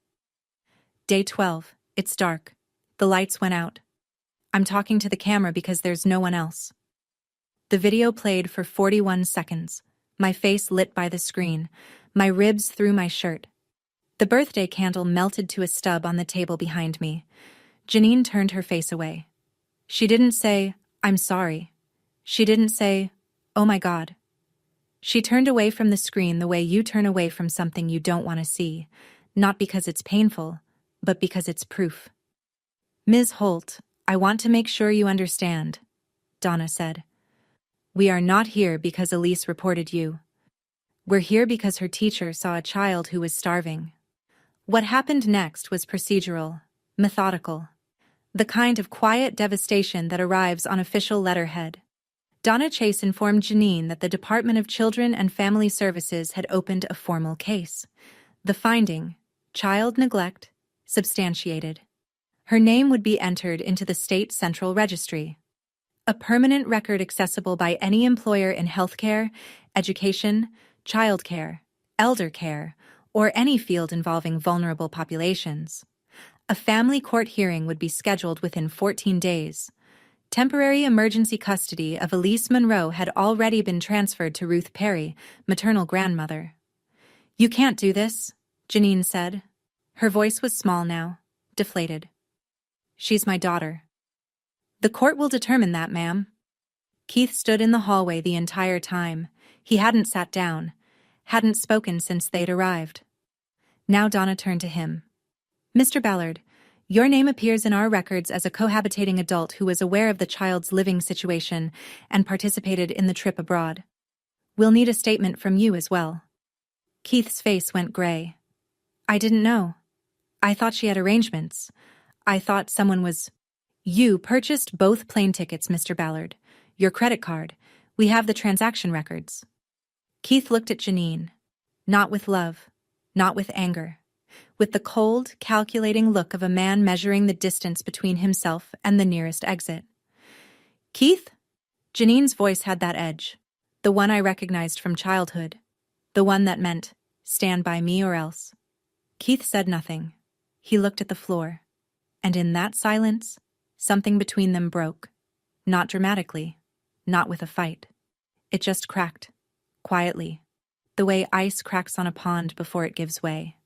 Day 12. It's dark. The lights went out. I'm talking to the camera because there's no one else. The video played for 41 seconds. My face lit by the screen. My ribs through my shirt. The birthday candle melted to a stub on the table behind me. Jeanine turned her face away. She didn't say, I'm sorry. She didn't say, oh my God. She turned away from the screen the way you turn away from something you don't want to see, not because it's painful, but because it's proof. Ms. Holt, I want to make sure you understand, Donna said. We are not here because Elise reported you. We're here because her teacher saw a child who was starving. What happened next was procedural, methodical. The kind of quiet devastation that arrives on official letterhead. Donna Chase informed Jeanine that the Department of Children and Family Services had opened a formal case. The finding, child neglect, substantiated. Her name would be entered into the state central registry. A permanent record accessible by any employer in healthcare, education, childcare, elder care, or any field involving vulnerable populations. A family court hearing would be scheduled within 14 days. Temporary emergency custody of Elise Monroe had already been transferred to Ruth Perry, maternal grandmother. You can't do this, Jeanine said. Her voice was small now, deflated. She's my daughter. The court will determine that, ma'am. Keith stood in the hallway the entire time. He hadn't sat down, hadn't spoken since they'd arrived. Now Donna turned to him. Mr. Ballard, your name appears in our records as a cohabitating adult who was aware of the child's living situation and participated in the trip abroad. We'll need a statement from you as well. Keith's face went gray. I didn't know. I thought she had arrangements. I thought someone was... You purchased both plane tickets, Mr. Ballard. Your credit card. We have the transaction records. Keith looked at Jeanine. Not with love. Not with anger. With the cold, calculating look of a man measuring the distance between himself and the nearest exit. Keith? Jeanine's voice had that edge. The one I recognized from childhood. The one that meant, stand by me or else. Keith said nothing. He looked at the floor. And in that silence, something between them broke. Not dramatically. Not with a fight. It just cracked. Quietly. The way ice cracks on a pond before it gives way.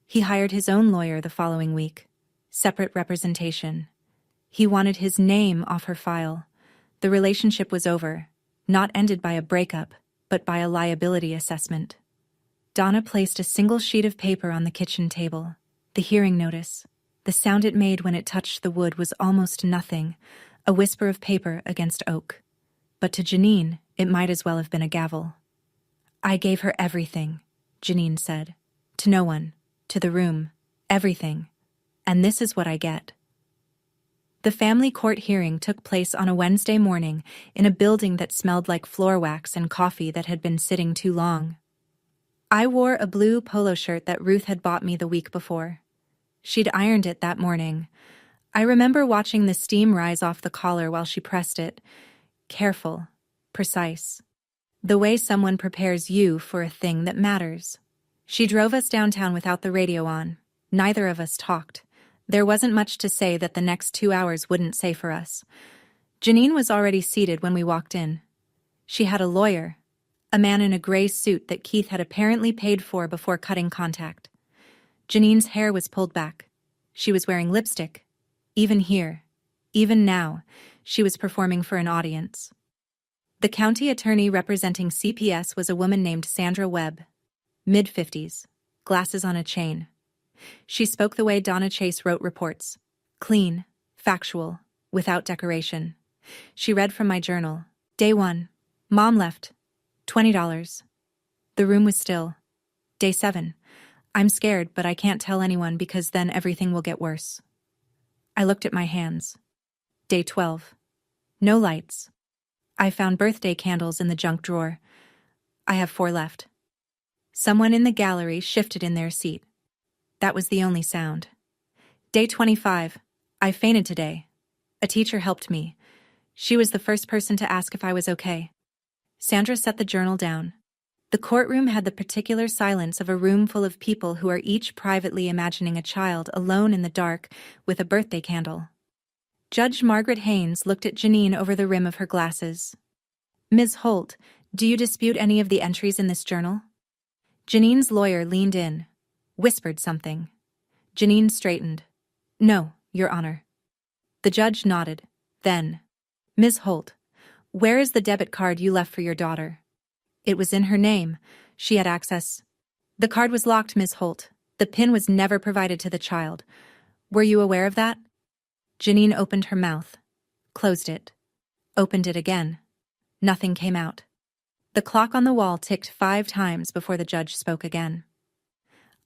He hired his own lawyer the following week. Separate representation. He wanted his name off her file. The relationship was over. Not ended by a breakup, but by a liability assessment. Donna placed a single sheet of paper on the kitchen table. The hearing notice. The sound it made when it touched the wood was almost nothing, a whisper of paper against oak. But to Jeanine, it might as well have been a gavel. I gave her everything, Jeanine said. To no one, to the room, everything. And this is what I get. The family court hearing took place on a Wednesday morning in a building that smelled like floor wax and coffee that had been sitting too long. I wore a blue polo shirt that Ruth had bought me the week before. She'd ironed it that morning. I remember watching the steam rise off the collar while she pressed it. Careful, precise. The way someone prepares you for a thing that matters. She drove us downtown without the radio on. Neither of us talked. There wasn't much to say that the next 2 hours wouldn't say for us. Jeanine was already seated when we walked in. She had a lawyer, a man in a gray suit that Keith had apparently paid for before cutting contact. Jeanine's hair was pulled back. She was wearing lipstick. Even here, even now, she was performing for an audience. The county attorney representing CPS was a woman named Sandra Webb. Mid-50s, glasses on a chain. She spoke the way Donna Chase wrote reports. Clean, factual, without decoration. She read from my journal. Day 1. Mom left. $20. The room was still. Day 7. I'm scared, but I can't tell anyone because then everything will get worse. I looked at my hands. Day 12. No lights. I found birthday candles in the junk drawer. I have 4 left. Someone in the gallery shifted in their seat. That was the only sound. Day 25. I fainted today. A teacher helped me. She was the first person to ask if I was okay. Sandra set the journal down. The courtroom had the particular silence of a room full of people who are each privately imagining a child alone in the dark with a birthday candle. Judge Margaret Haynes looked at Jeanine over the rim of her glasses. Ms. Holt, do you dispute any of the entries in this journal? Jeanine's lawyer leaned in, whispered something. Jeanine straightened. No, Your Honor. The judge nodded. Then, Ms. Holt, where is the debit card you left for your daughter? It was in her name. She had access. The card was locked, Ms. Holt. The PIN was never provided to the child. Were you aware of that? Jeanine opened her mouth, closed it, opened it again. Nothing came out. The clock on the wall ticked 5 times before the judge spoke again.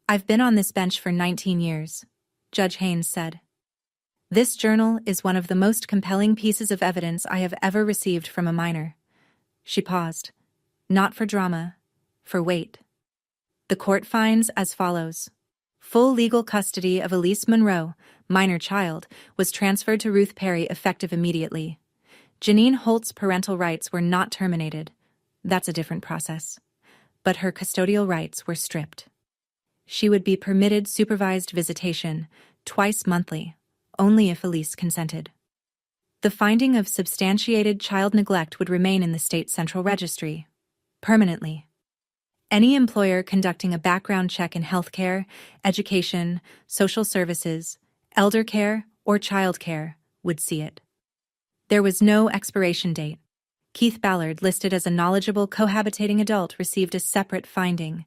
I've been on this bench for 19 years, Judge Haynes said. This journal is one of the most compelling pieces of evidence I have ever received from a minor. She paused. Not for drama, for weight. The court finds as follows. Full legal custody of Elise Monroe, minor child, was transferred to Ruth Perry effective immediately. Jeanine Holt's parental rights were not terminated. That's a different process. But her custodial rights were stripped. She would be permitted supervised visitation, twice monthly, only if Elise consented. The finding of substantiated child neglect would remain in the state central registry, permanently. Any employer conducting a background check in healthcare, education, social services, elder care, or child care would see it. There was no expiration date. Keith Ballard, listed as a knowledgeable cohabitating adult, received a separate finding: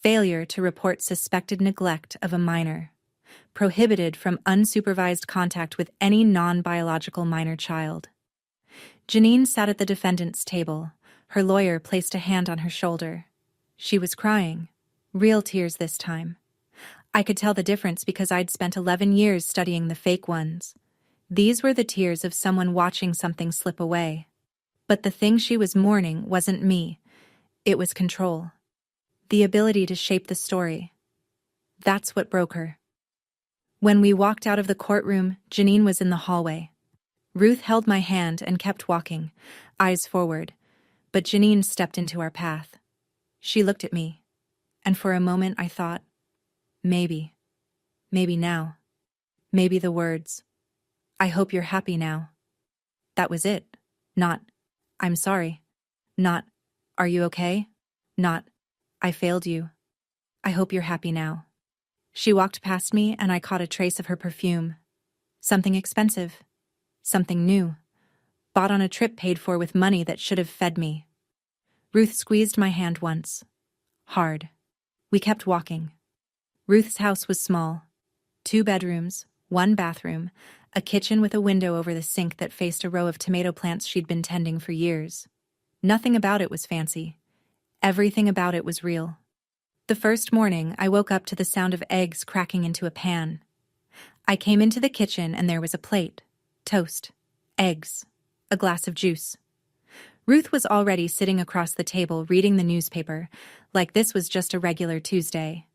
failure to report suspected neglect of a minor. Prohibited from unsupervised contact with any non-biological minor child. Jeanine sat at the defendant's table. Her lawyer placed a hand on her shoulder. She was crying. Real tears this time. I could tell the difference because I'd spent 11 years studying the fake ones. These were the tears of someone watching something slip away. But the thing she was mourning wasn't me. It was control. The ability to shape the story. That's what broke her. When we walked out of the courtroom, Jeanine was in the hallway. Ruth held my hand and kept walking, eyes forward, but Jeanine stepped into our path. She looked at me, and for a moment I thought, maybe now, maybe the words, I hope you're happy now. That was it. Not, I'm sorry. Not, are you okay? Not, I failed you. I hope you're happy now. She walked past me and I caught a trace of her perfume. Something expensive. Something new. Bought on a trip paid for with money that should have fed me. Ruth squeezed my hand once. Hard. We kept walking. Ruth's house was small. 2 bedrooms, 1 bathroom, a kitchen with a window over the sink that faced a row of tomato plants she'd been tending for years. Nothing about it was fancy. Everything about it was real. The first morning, I woke up to the sound of eggs cracking into a pan. I came into the kitchen and there was a plate, toast, eggs, a glass of juice. Ruth was already sitting across the table reading the newspaper, like this was just a regular Tuesday.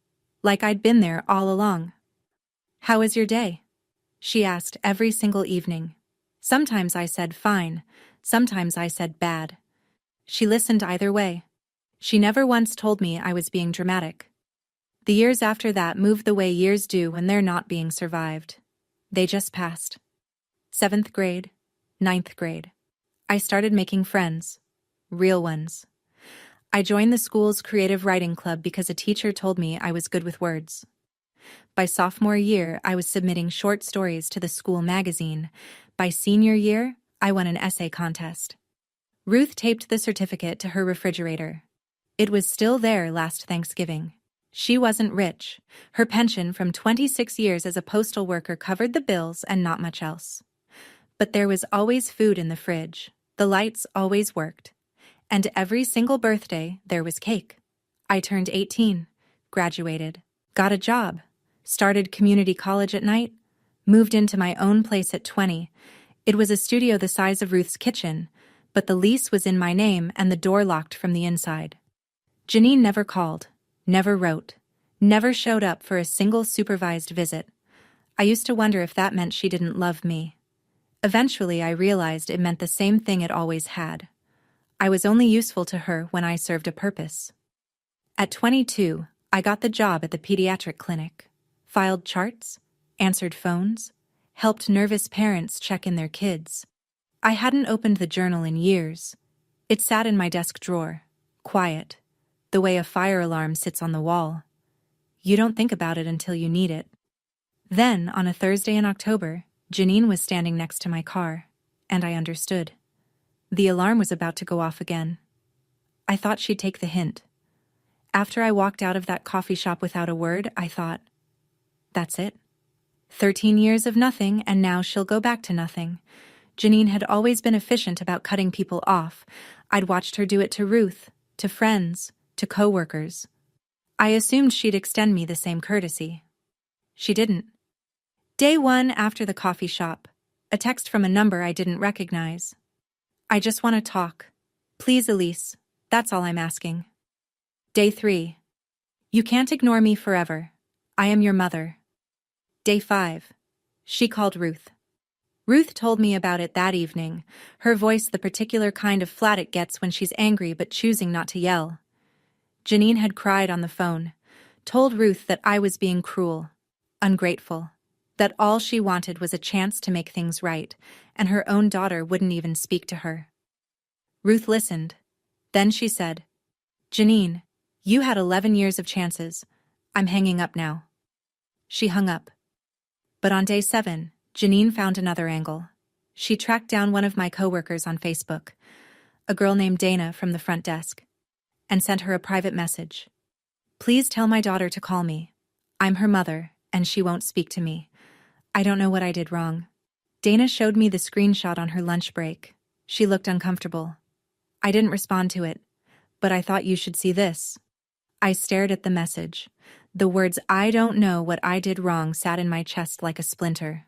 Like I'd been there all along. How was your day? She asked every single evening. Sometimes I said fine, sometimes I said bad. She listened either way. She never once told me I was being dramatic. The years after that moved the way years do when they're not being survived. They just passed. 7th grade, 9th grade. I started making friends. Real ones. I joined the school's creative writing club because a teacher told me I was good with words. By sophomore year, I was submitting short stories to the school magazine. By senior year, I won an essay contest. Ruth taped the certificate to her refrigerator. It was still there last Thanksgiving. She wasn't rich. Her pension from 26 years as a postal worker covered the bills and not much else. But there was always food in the fridge, the lights always worked, and every single birthday there was cake. I turned 18, graduated, got a job, started community college at night, moved into my own place at 20. It was a studio the size of Ruth's kitchen, but the lease was in my name and the door locked from the inside. Jeanine never called, never wrote, never showed up for a single supervised visit. I used to wonder if that meant she didn't love me. Eventually, I realized it meant the same thing it always had. I was only useful to her when I served a purpose. At 22, I got the job at the pediatric clinic, filed charts, answered phones, helped nervous parents check in their kids. I hadn't opened the journal in years. It sat in my desk drawer, quiet, the way a fire alarm sits on the wall. You don't think about it until you need it. Then, on a Thursday in October, Jeanine was standing next to my car, and I understood. The alarm was about to go off again. I thought she'd take the hint. After I walked out of that coffee shop without a word, I thought, that's it. 13 years of nothing, and now she'll go back to nothing. Jeanine had always been efficient about cutting people off. I'd watched her do it to Ruth, to friends, to coworkers. I assumed she'd extend me the same courtesy. She didn't. Day 1 after the coffee shop, a text from a number I didn't recognize. I just want to talk. Please, Elise, that's all I'm asking. Day 3. You can't ignore me forever. I am your mother. Day 5. She called Ruth. Ruth told me about it that evening, her voice the particular kind of flat it gets when she's angry but choosing not to yell. Jeanine had cried on the phone, told Ruth that I was being cruel, ungrateful, that all she wanted was a chance to make things right, and her own daughter wouldn't even speak to her. Ruth listened. Then she said, Jeanine, you had 11 years of chances. I'm hanging up now. She hung up. But on day 7, Jeanine found another angle. She tracked down one of my coworkers on Facebook, a girl named Dana from the front desk, and sent her a private message. Please tell my daughter to call me. I'm her mother, and she won't speak to me. I don't know what I did wrong. Dana showed me the screenshot on her lunch break. She looked uncomfortable. I didn't respond to it, but I thought you should see this. I stared at the message. The words "I don't know what I did wrong" sat in my chest like a splinter.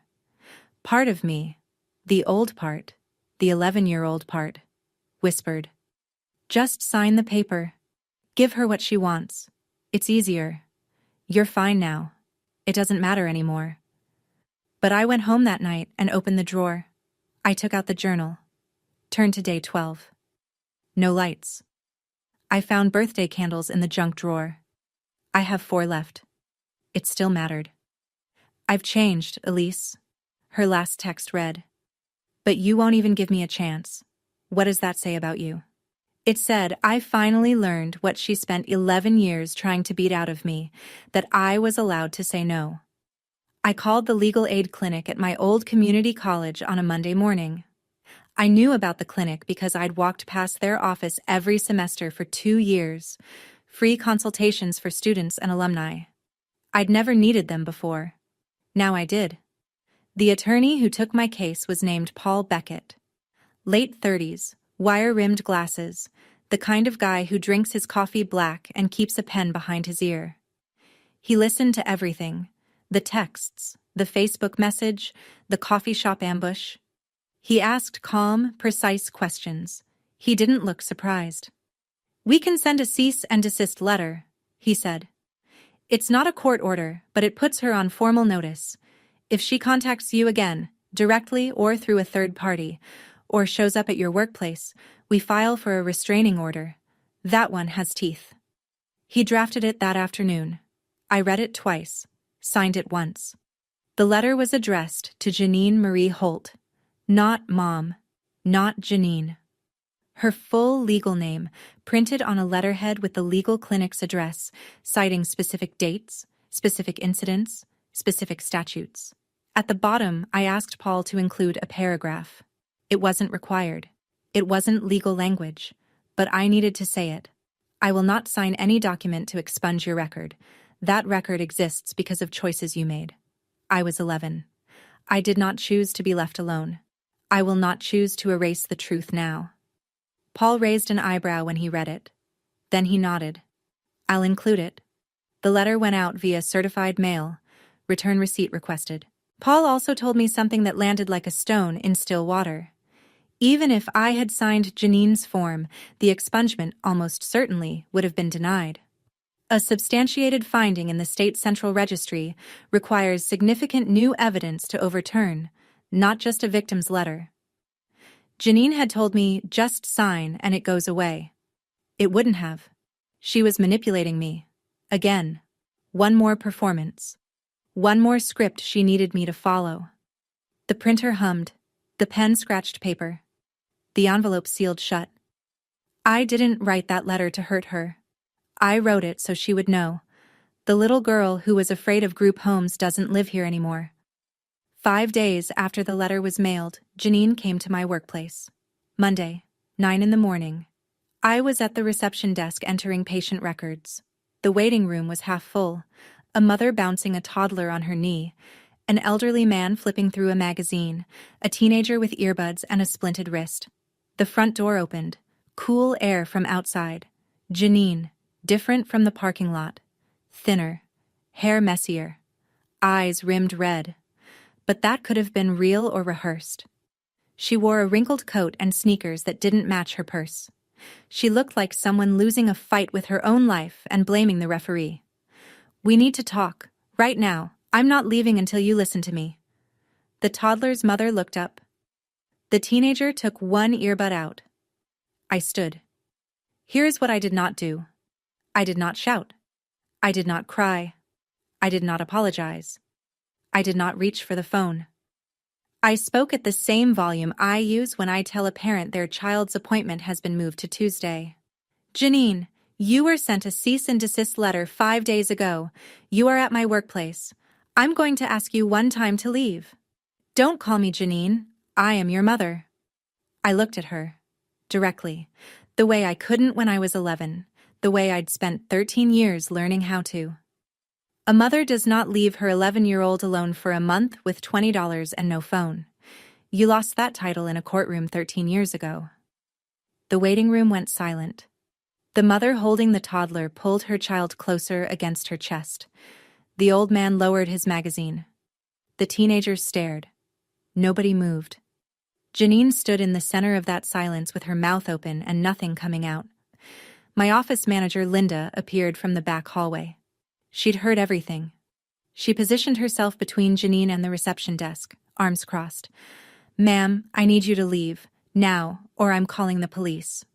Part of me, the old part, the 11-year-old part, whispered, just sign the paper. Give her what she wants. It's easier. You're fine now. It doesn't matter anymore. But I went home that night and opened the drawer. I took out the journal. Turned to day 12. No lights. I found birthday candles in the junk drawer. I have 4 left. It still mattered. I've changed, Elise. Her last text read. But you won't even give me a chance. What does that say about you? It said I finally learned what she spent 11 years trying to beat out of me, that I was allowed to say no. I called the legal aid clinic at my old community college on a Monday morning. I knew about the clinic because I'd walked past their office every semester for 2 years, free consultations for students and alumni. I'd never needed them before. Now I did. The attorney who took my case was named Paul Beckett. Late 30s, wire-rimmed glasses, the kind of guy who drinks his coffee black and keeps a pen behind his ear. He listened to everything, the texts, the Facebook message, the coffee shop ambush. He asked calm, precise questions. He didn't look surprised. We can send a cease and desist letter, he said. It's not a court order, but it puts her on formal notice. If she contacts you again, directly or through a third party, or shows up at your workplace, we file for a restraining order. That one has teeth. He drafted it that afternoon. I read it twice, signed it once. The letter was addressed to Jeanine Marie Holt. Not Mom, not Jeanine. Her full legal name, printed on a letterhead with the legal clinic's address, citing specific dates, specific incidents, specific statutes. At the bottom, I asked Paul to include a paragraph. It wasn't required. It wasn't legal language, but I needed to say it. I will not sign any document to expunge your record. That record exists because of choices you made. I was 11. I did not choose to be left alone. I will not choose to erase the truth now. Paul raised an eyebrow when he read it. Then he nodded. I'll include it. The letter went out via certified mail. Return receipt requested. Paul also told me something that landed like a stone in still water. Even if I had signed Jeanine's form, the expungement almost certainly would have been denied. A substantiated finding in the state central registry requires significant new evidence to overturn, not just a victim's letter. Jeanine had told me, just sign and it goes away. It wouldn't have. She was manipulating me. Again. One more performance. One more script she needed me to follow. The printer hummed. The pen scratched paper. The envelope sealed shut. I didn't write that letter to hurt her. I wrote it so she would know. The little girl who was afraid of group homes doesn't live here anymore. 5 days after the letter was mailed, Jeanine came to my workplace. Monday, 9 in the morning. I was at the reception desk entering patient records. The waiting room was half full, a mother bouncing a toddler on her knee, an elderly man flipping through a magazine, a teenager with earbuds and a splinted wrist. The front door opened, cool air from outside. Jeanine, different from the parking lot. Thinner, hair messier, eyes rimmed red. But that could have been real or rehearsed. She wore a wrinkled coat and sneakers that didn't match her purse. She looked like someone losing a fight with her own life and blaming the referee. We need to talk, right now. I'm not leaving until you listen to me. The toddler's mother looked up. The teenager took one earbud out. I stood. Here's what I did not do. I did not shout. I did not cry. I did not apologize. I did not reach for the phone. I spoke at the same volume I use when I tell a parent their child's appointment has been moved to Tuesday. Jeanine, you were sent a cease and desist letter 5 days ago. You are at my workplace. I'm going to ask you one time to leave. Don't call me Jeanine. I am your mother. I looked at her. Directly. The way I couldn't when I was 11. The way I'd spent 13 years learning how to. A mother does not leave her 11-year-old alone for a month with $20 and no phone. You lost that title in a courtroom 13 years ago. The waiting room went silent. The mother holding the toddler pulled her child closer against her chest. The old man lowered his magazine. The teenager stared. Nobody moved. Jeanine stood in the center of that silence with her mouth open and nothing coming out. My office manager, Linda, appeared from the back hallway. She'd heard everything. She positioned herself between Jeanine and the reception desk, arms crossed. Ma'am, I need you to leave, now, or I'm calling the police.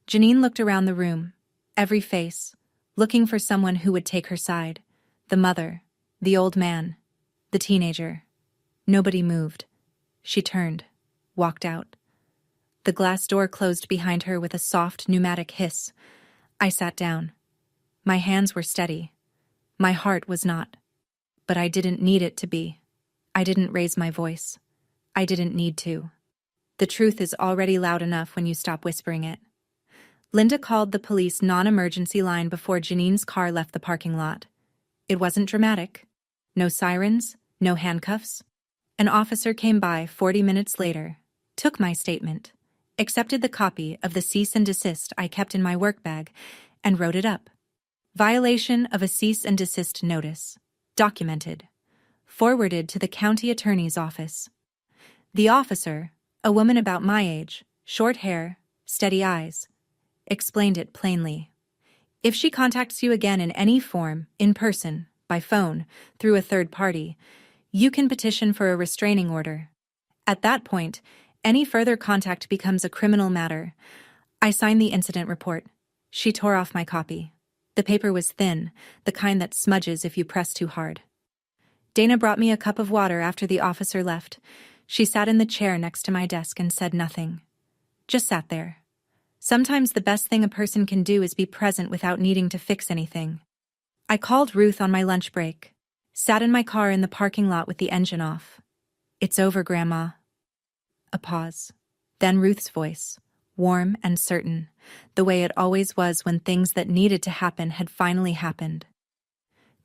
Jeanine looked around the room, every face, looking for someone who would take her side. The mother, the old man, the teenager. Nobody moved. She turned, walked out. The glass door closed behind her with a soft pneumatic hiss. I sat down. My hands were steady. My heart was not. But I didn't need it to be. I didn't raise my voice. I didn't need to. The truth is already loud enough when you stop whispering it. Linda called the police non-emergency line before Jeanine's car left the parking lot. It wasn't dramatic. No sirens, no handcuffs. An officer came by 40 minutes later, took my statement, accepted the copy of the cease and desist I kept in my work bag, and wrote it up. Violation of a cease and desist notice. Documented. Forwarded to the county attorney's office. The officer, a woman about my age, short hair, steady eyes, explained it plainly. If she contacts you again in any form, in person, by phone, through a third party, you can petition for a restraining order. At that point, any further contact becomes a criminal matter. I signed the incident report. She tore off my copy. The paper was thin, the kind that smudges if you press too hard. Dana brought me a cup of water after the officer left. She sat in the chair next to my desk and said nothing. Just sat there. Sometimes the best thing a person can do is be present without needing to fix anything. I called Ruth on my lunch break. Sat in my car in the parking lot with the engine off. It's over, Grandma. A pause. Then Ruth's voice. warm and certain, the way it always was when things that needed to happen had finally happened.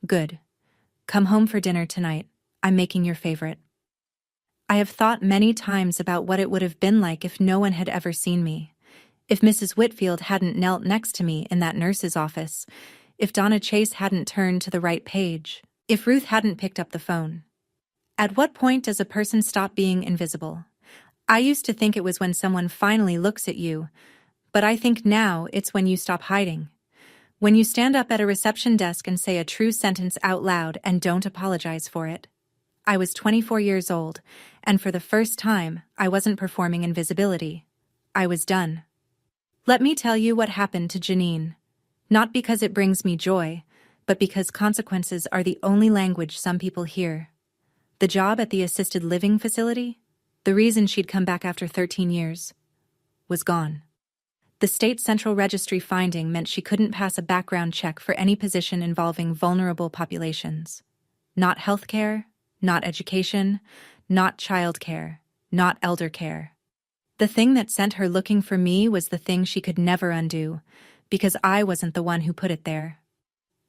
Good. Come home for dinner tonight. I'm making your favorite. I have thought many times about what it would have been like if no one had ever seen me. If Mrs. Whitfield hadn't knelt next to me in that nurse's office. If Donna Chase hadn't turned to the right page. If Ruth hadn't picked up the phone. At what point does a person stop being invisible? I used to think it was when someone finally looks at you, but I think now it's when you stop hiding. When you stand up at a reception desk and say a true sentence out loud and don't apologize for it. I was 24 years old, and for the first time, I wasn't performing invisibility. I was done. Let me tell you what happened to Jeanine. Not because it brings me joy, but because consequences are the only language some people hear. The job at the assisted living facility, the reason she'd come back after 13 years, was gone. The state central registry finding meant she couldn't pass a background check for any position involving vulnerable populations. Not healthcare, not education, not childcare, not elder care. The thing that sent her looking for me was the thing she could never undo, because I wasn't the one who put it there.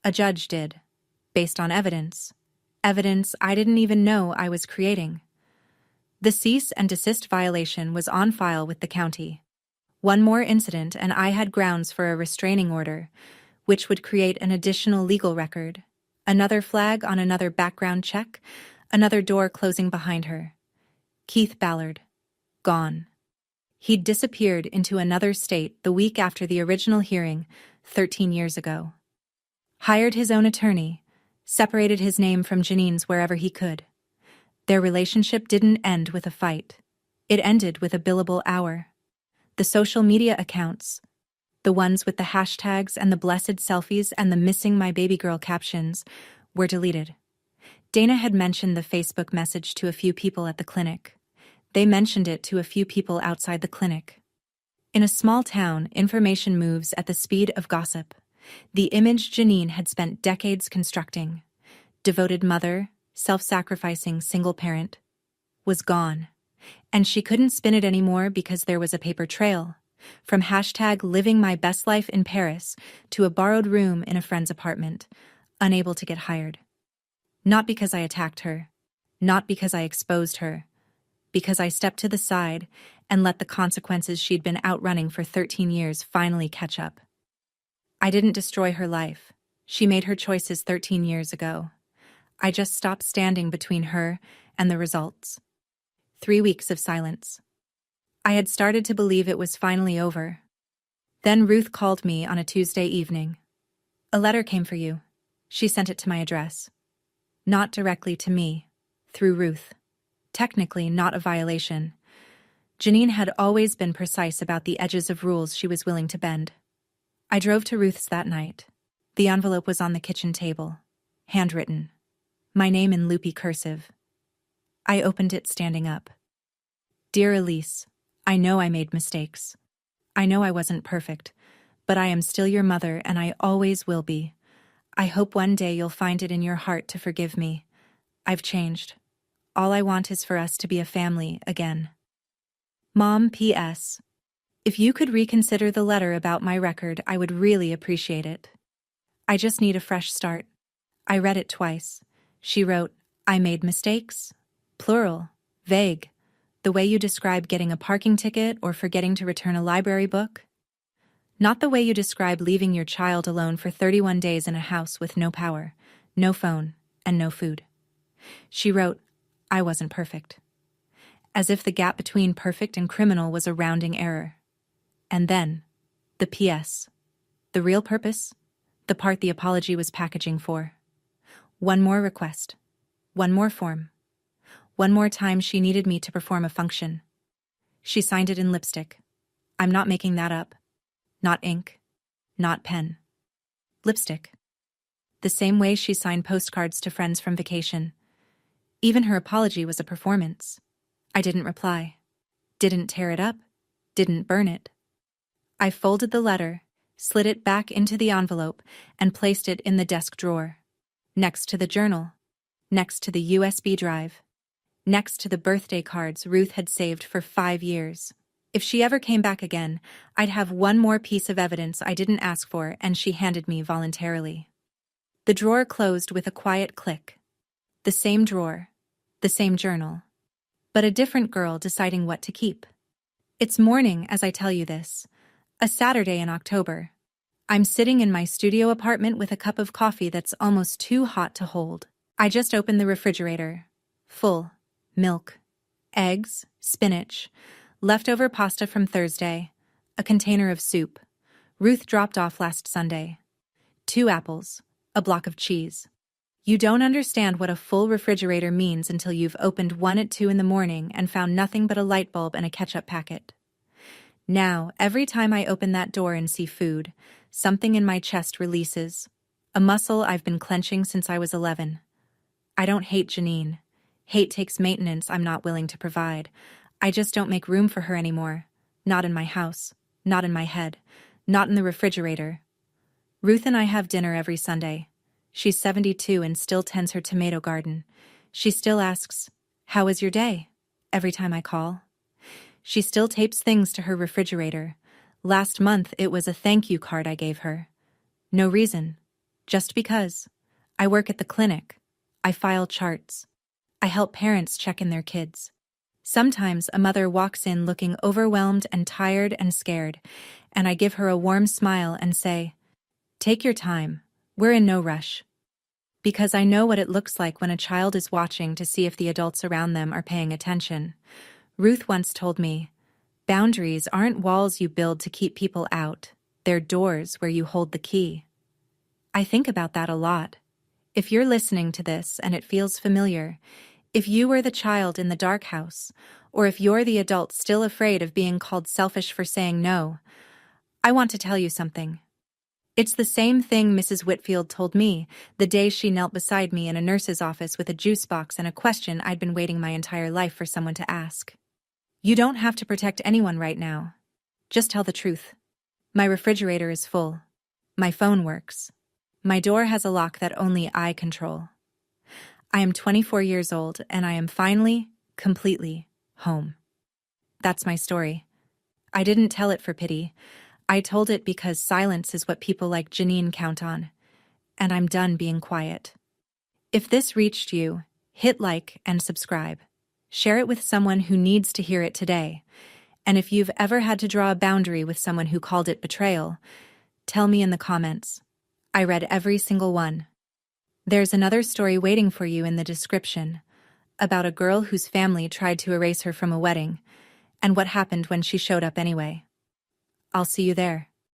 A judge did, based on evidence. Evidence I didn't even know I was creating. The cease and desist violation was on file with the county. One more incident and I had grounds for a restraining order, which would create an additional legal record. Another flag on another background check, another door closing behind her. Keith Ballard. Gone. He'd disappeared into another state the week after the original hearing, 13 years ago. Hired his own attorney, separated his name from Jeanine's wherever he could. Their relationship didn't end with a fight. It ended with a billable hour. The social media accounts, the ones with the hashtags and the blessed selfies and the missing my baby girl captions, were deleted. Dana had mentioned the Facebook message to a few people at the clinic. They mentioned it to a few people outside the clinic. In a small town, information moves at the speed of gossip. The image Jeanine had spent decades constructing, devoted mother, self-sacrificing single parent, was gone. And she couldn't spin it anymore because there was a paper trail, from hashtag living my best life in Paris to a borrowed room in a friend's apartment, unable to get hired. Not because I attacked her, not because I exposed her, because I stepped to the side and let the consequences she'd been outrunning for 13 years finally catch up. I didn't destroy her life. She made her choices 13 years ago. I just stopped standing between her and the results. 3 weeks of silence. I had started to believe it was finally over. Then Ruth called me on a Tuesday evening. A letter came for you. She sent it to my address. Not directly to me, through Ruth. Technically not a violation. Jeanine had always been precise about the edges of rules she was willing to bend. I drove to Ruth's that night. The envelope was on the kitchen table. Handwritten. My name in loopy cursive. I opened it standing up. Dear Elise, I know I made mistakes. I know I wasn't perfect, but I am still your mother and I always will be. I hope one day you'll find it in your heart to forgive me. I've changed. All I want is for us to be a family again. Mom, P.S. If you could reconsider the letter about my record, I would really appreciate it. I just need a fresh start. I read it twice. She wrote, I made mistakes. Plural. Vague. The way you describe getting a parking ticket or forgetting to return a library book. Not the way you describe leaving your child alone for 31 days in a house with no power, no phone, and no food. She wrote, I wasn't perfect. As if the gap between perfect and criminal was a rounding error. And then, the P.S. The real purpose, the part the apology was packaging for. One more request. One more form. One more time she needed me to perform a function. She signed it in lipstick. I'm not making that up. Not ink. Not pen. Lipstick. The same way she signed postcards to friends from vacation. Even her apology was a performance. I didn't reply. Didn't tear it up. Didn't burn it. I folded the letter, slid it back into the envelope, and placed it in the desk drawer. Next to the journal. Next to the USB drive. Next to the birthday cards Ruth had saved for 5 years. If she ever came back again, I'd have one more piece of evidence I didn't ask for and she handed me voluntarily. The drawer closed with a quiet click. The same drawer, the same journal, but a different girl deciding what to keep. It's morning as I tell you this, a Saturday in October. I'm sitting in my studio apartment with a cup of coffee that's almost too hot to hold. I just opened the refrigerator. Full. Milk. Eggs. Spinach. Leftover pasta from Thursday. A container of soup. Ruth dropped off last Sunday. 2 apples. A block of cheese. You don't understand what a full refrigerator means until you've opened one at 2 in the morning and found nothing but a light bulb and a ketchup packet. Now, every time I open that door and see food, something in my chest releases, a muscle I've been clenching since I was 11. I don't hate Jeanine. Hate takes maintenance I'm not willing to provide. I just don't make room for her anymore. Not in my house. Not in my head. Not in the refrigerator. Ruth and I have dinner every Sunday. She's 72 and still tends her tomato garden. She still asks, "How was your day?" every time I call. She still tapes things to her refrigerator. Last month it was a thank you card I gave her. No reason. Just because. I work at the clinic. I file charts. I help parents check in their kids. Sometimes a mother walks in looking overwhelmed and tired and scared, and I give her a warm smile and say, "Take your time. We're in no rush." Because I know what it looks like when a child is watching to see if the adults around them are paying attention. Ruth once told me, "Boundaries aren't walls you build to keep people out. They're doors where you hold the key." I think about that a lot. If you're listening to this and it feels familiar, if you were the child in the dark house, or if you're the adult still afraid of being called selfish for saying no, I want to tell you something. It's the same thing Mrs. Whitfield told me the day she knelt beside me in a nurse's office with a juice box and a question I'd been waiting my entire life for someone to ask. You don't have to protect anyone right now. Just tell the truth. My refrigerator is full. My phone works. My door has a lock that only I control. I am 24 years old and I am finally, completely, home. That's my story. I didn't tell it for pity. I told it because silence is what people like Jeanine count on. And I'm done being quiet. If this reached you, hit like and subscribe. Share it with someone who needs to hear it today. And if you've ever had to draw a boundary with someone who called it betrayal, tell me in the comments. I read every single one. There's another story waiting for you in the description, about a girl whose family tried to erase her from a wedding, and what happened when she showed up anyway. I'll see you there.